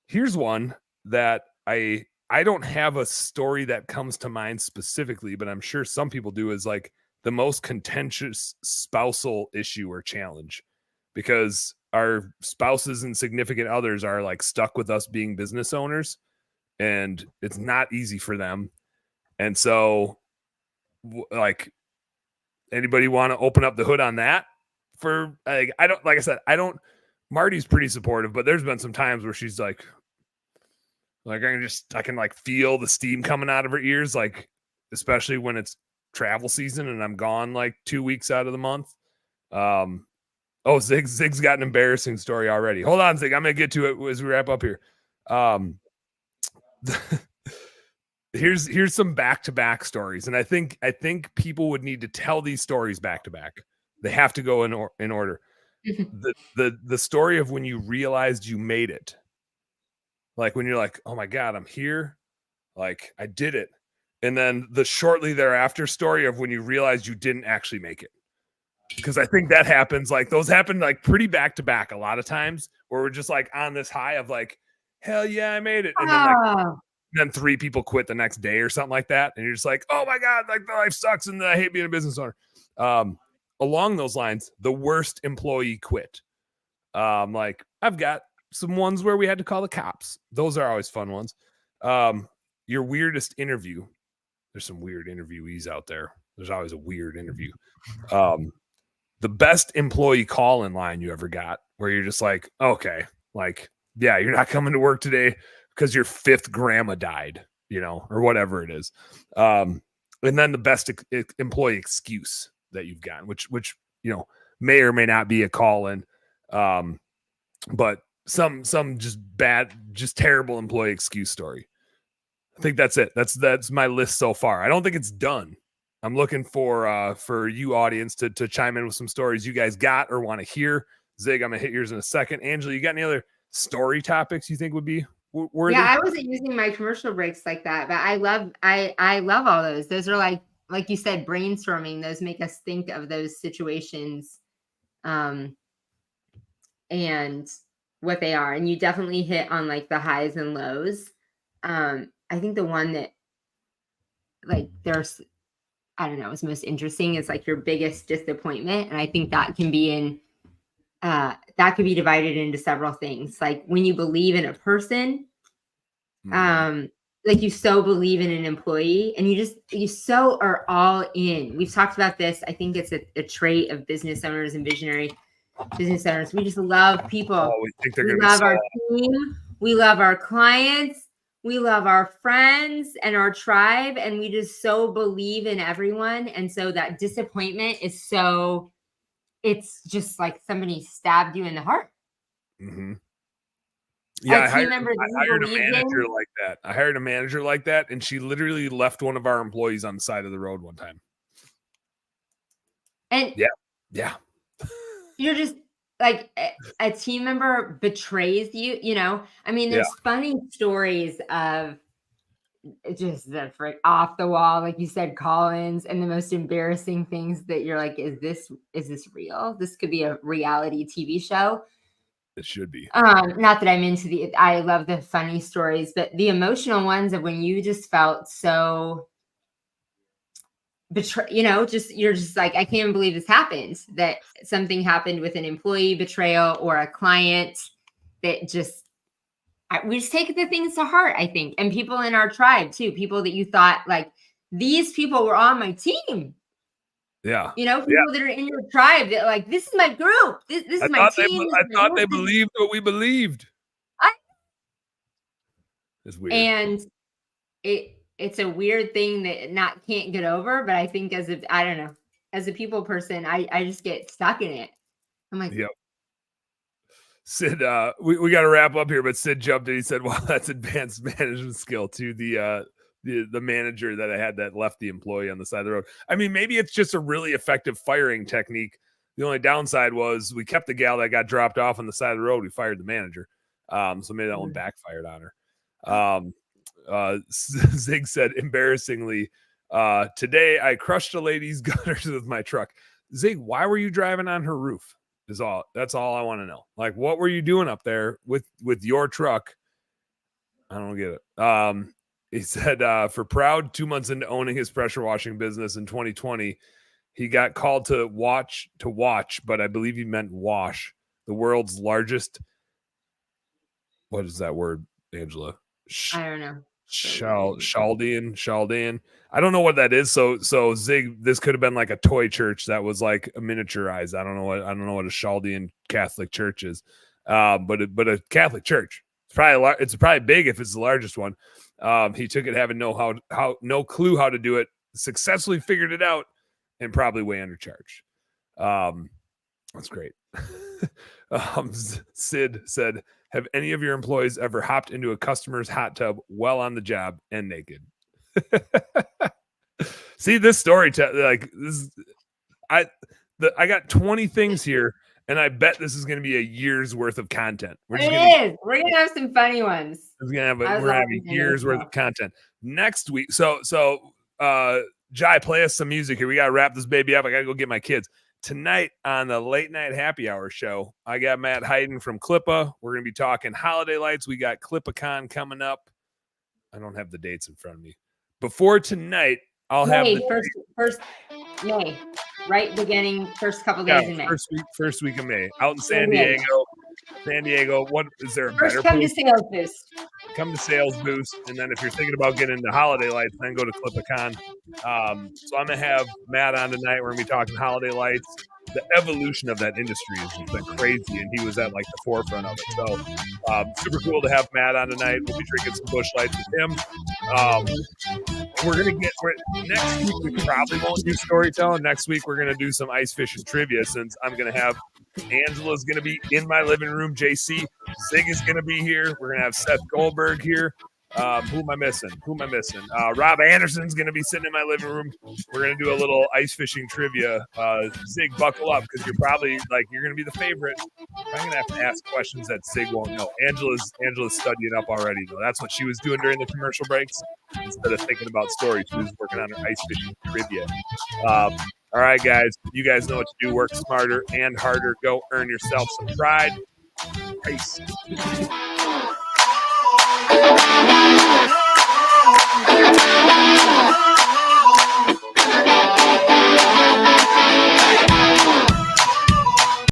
Here's one that I don't have a story that comes to mind specifically, but I'm sure some people do, is like the most contentious spousal issue or challenge. Because our spouses and significant others are like stuck with us being business owners, and it's not easy for them. And so like, anybody want to open up the hood on that? For like, I don't, Marty's pretty supportive, but there's been some times where she's like I can like feel the steam coming out of her ears, like, especially when it's travel season and I'm gone like 2 weeks out of the month. Oh, Zig's got an embarrassing story already. Hold on, Zig. I'm going to get to it as we wrap up here. Here's some back-to-back stories. And I think people would need to tell these stories back-to-back. They have to go in order. The story of when you realized you made it. Like when you're like, oh my God, I'm here. Like I did it. And then the shortly thereafter story of when you realized you didn't actually make it. Because I think that happens, like those happen like pretty back to back a lot of times, where we're just like on this high of like, hell yeah, I made it. And then 3 people quit the next day or something like that. And you're just like, oh my God, like the life sucks and I hate being a business owner. Along those lines, the worst employee quit. Like I've got some ones where we had to call the cops. Those are always fun ones. Your weirdest interview. There's some weird interviewees out there. There's always a weird interview. The best employee call-in line you ever got, where you're just like, okay, like, yeah, you're not coming to work today because your 5th grandma died, or whatever it is. And then the best employee excuse that you've gotten, which may or may not be a call-in, but some just terrible employee excuse story. I think that's it. That's my list so far. I don't think it's done. I'm looking for you audience to chime in with some stories you guys got or want to hear. Zig, I'm gonna hit yours in a second. Angela, you got any other story topics you think would be worthy? Yeah, I wasn't using my commercial breaks like that, but I love all those. Those are like you said, brainstorming. Those make us think of those situations, and what they are. And you definitely hit on like the highs and lows. I think the one that there's, I don't know, is most interesting is like your biggest disappointment. And I think that can be that could be divided into several things. Like when you believe in a person, like like you so believe in an employee and you so are all in. We've talked about this. I think it's a trait of business owners and visionary business owners. We just love people. Oh, we think they're We going to love be our team. We love our clients. We love our friends and our tribe. And we just so believe in everyone. And so that disappointment is so, it's just like somebody stabbed you in the heart. Mm-hmm. Yeah, I hired a believed manager in. like that. I hired a manager like that, and she literally left one of our employees on the side of the road one time. And yeah, you're just like a team member betrays you. You know, I mean, there's funny stories of just the frick off the wall, like you said, Collins, and the most embarrassing things that you're like, is this real? This could be a reality TV show. It should be. Not that I'm into I love the funny stories, but the emotional ones of when you just felt so you're just like, I can't even believe this happened, that something happened with an employee betrayal or a client that just, we just take the things to heart, I think. And people in our tribe too, people that you thought like, these people were on my team. Yeah. You know, people that are in your tribe that like, this is my group. This is my team. I thought they believed what we believed. It's weird. And it's a weird thing that can't get over. But I think as a people person, I just get stuck in it. I'm like, yep. Sid, we got to wrap up here, but Sid jumped in. He said, "Wow, that's advanced management skill." To the manager that I had that left the employee on the side of the road. I mean, maybe it's just a really effective firing technique. The only downside was we kept the gal that got dropped off on the side of the road. We fired the manager. So maybe that one backfired on her. Zig said, embarrassingly, today I crushed a lady's gutters with my truck. Zig, why were you driving on her roof? That's all I want to know. Like, what were you doing up there with your truck? I don't get it. He said, for proud 2 months into owning his pressure washing business in 2020, he got called to watch, but I believe he meant wash the world's largest. What is that word, Angela? I don't know. Chaldean. I don't know what that is. So Zig, this could have been like a toy church that was like a miniaturized. I don't know what a Chaldean Catholic church is. But a Catholic church. It's probably big if it's the largest one. He took it having no clue how to do it, successfully figured it out, and probably way undercharged. That's great. Sid said, have any of your employees ever hopped into a customer's hot tub while on the job and naked? See, this story, I got 20 things here, and I bet this is going to be a year's worth of content. We're going to have some funny ones. We're going to have a year's worth of content next week. So Jai, play us some music here. We got to wrap this baby up. I got to go get my kids. Tonight on the Late Night Happy Hour show, I got Matt Hayden from Clippa. We're going to be talking holiday lights. We got ClippaCon coming up. I don't have the dates in front of me. Before tonight, I'll have first May, right? Beginning first couple days in May. First week of May, out in San Diego. San Diego. What is there? First, come to Sales Boost. Come to Sales Boost, and then if you're thinking about getting into holiday lights, then go to ClippaCon. So I'm gonna have Matt on tonight. We're gonna be talking holiday lights. The evolution of that industry has just been crazy, and he was at like the forefront of it. So super cool to have Matt on tonight. We'll be drinking some Busch Lights with him. Next week we probably won't do storytelling. Next week we're gonna do some ice fishing trivia, since I'm gonna have Angela's gonna be in my living room. JC Zig is gonna be here. We're gonna have Seth Goldberg here. Who am I missing? Rob Anderson's going to be sitting in my living room. We're going to do a little ice fishing trivia. Zig, buckle up, because you're probably you're going to be the favorite. I'm going to have to ask questions that Zig won't know. Angela's studying up already, though. That's what she was doing during the commercial breaks. Instead of thinking about stories, she was working on her ice fishing trivia. All right, guys. You guys know what to do. Work smarter and harder. Go earn yourself some pride. Peace.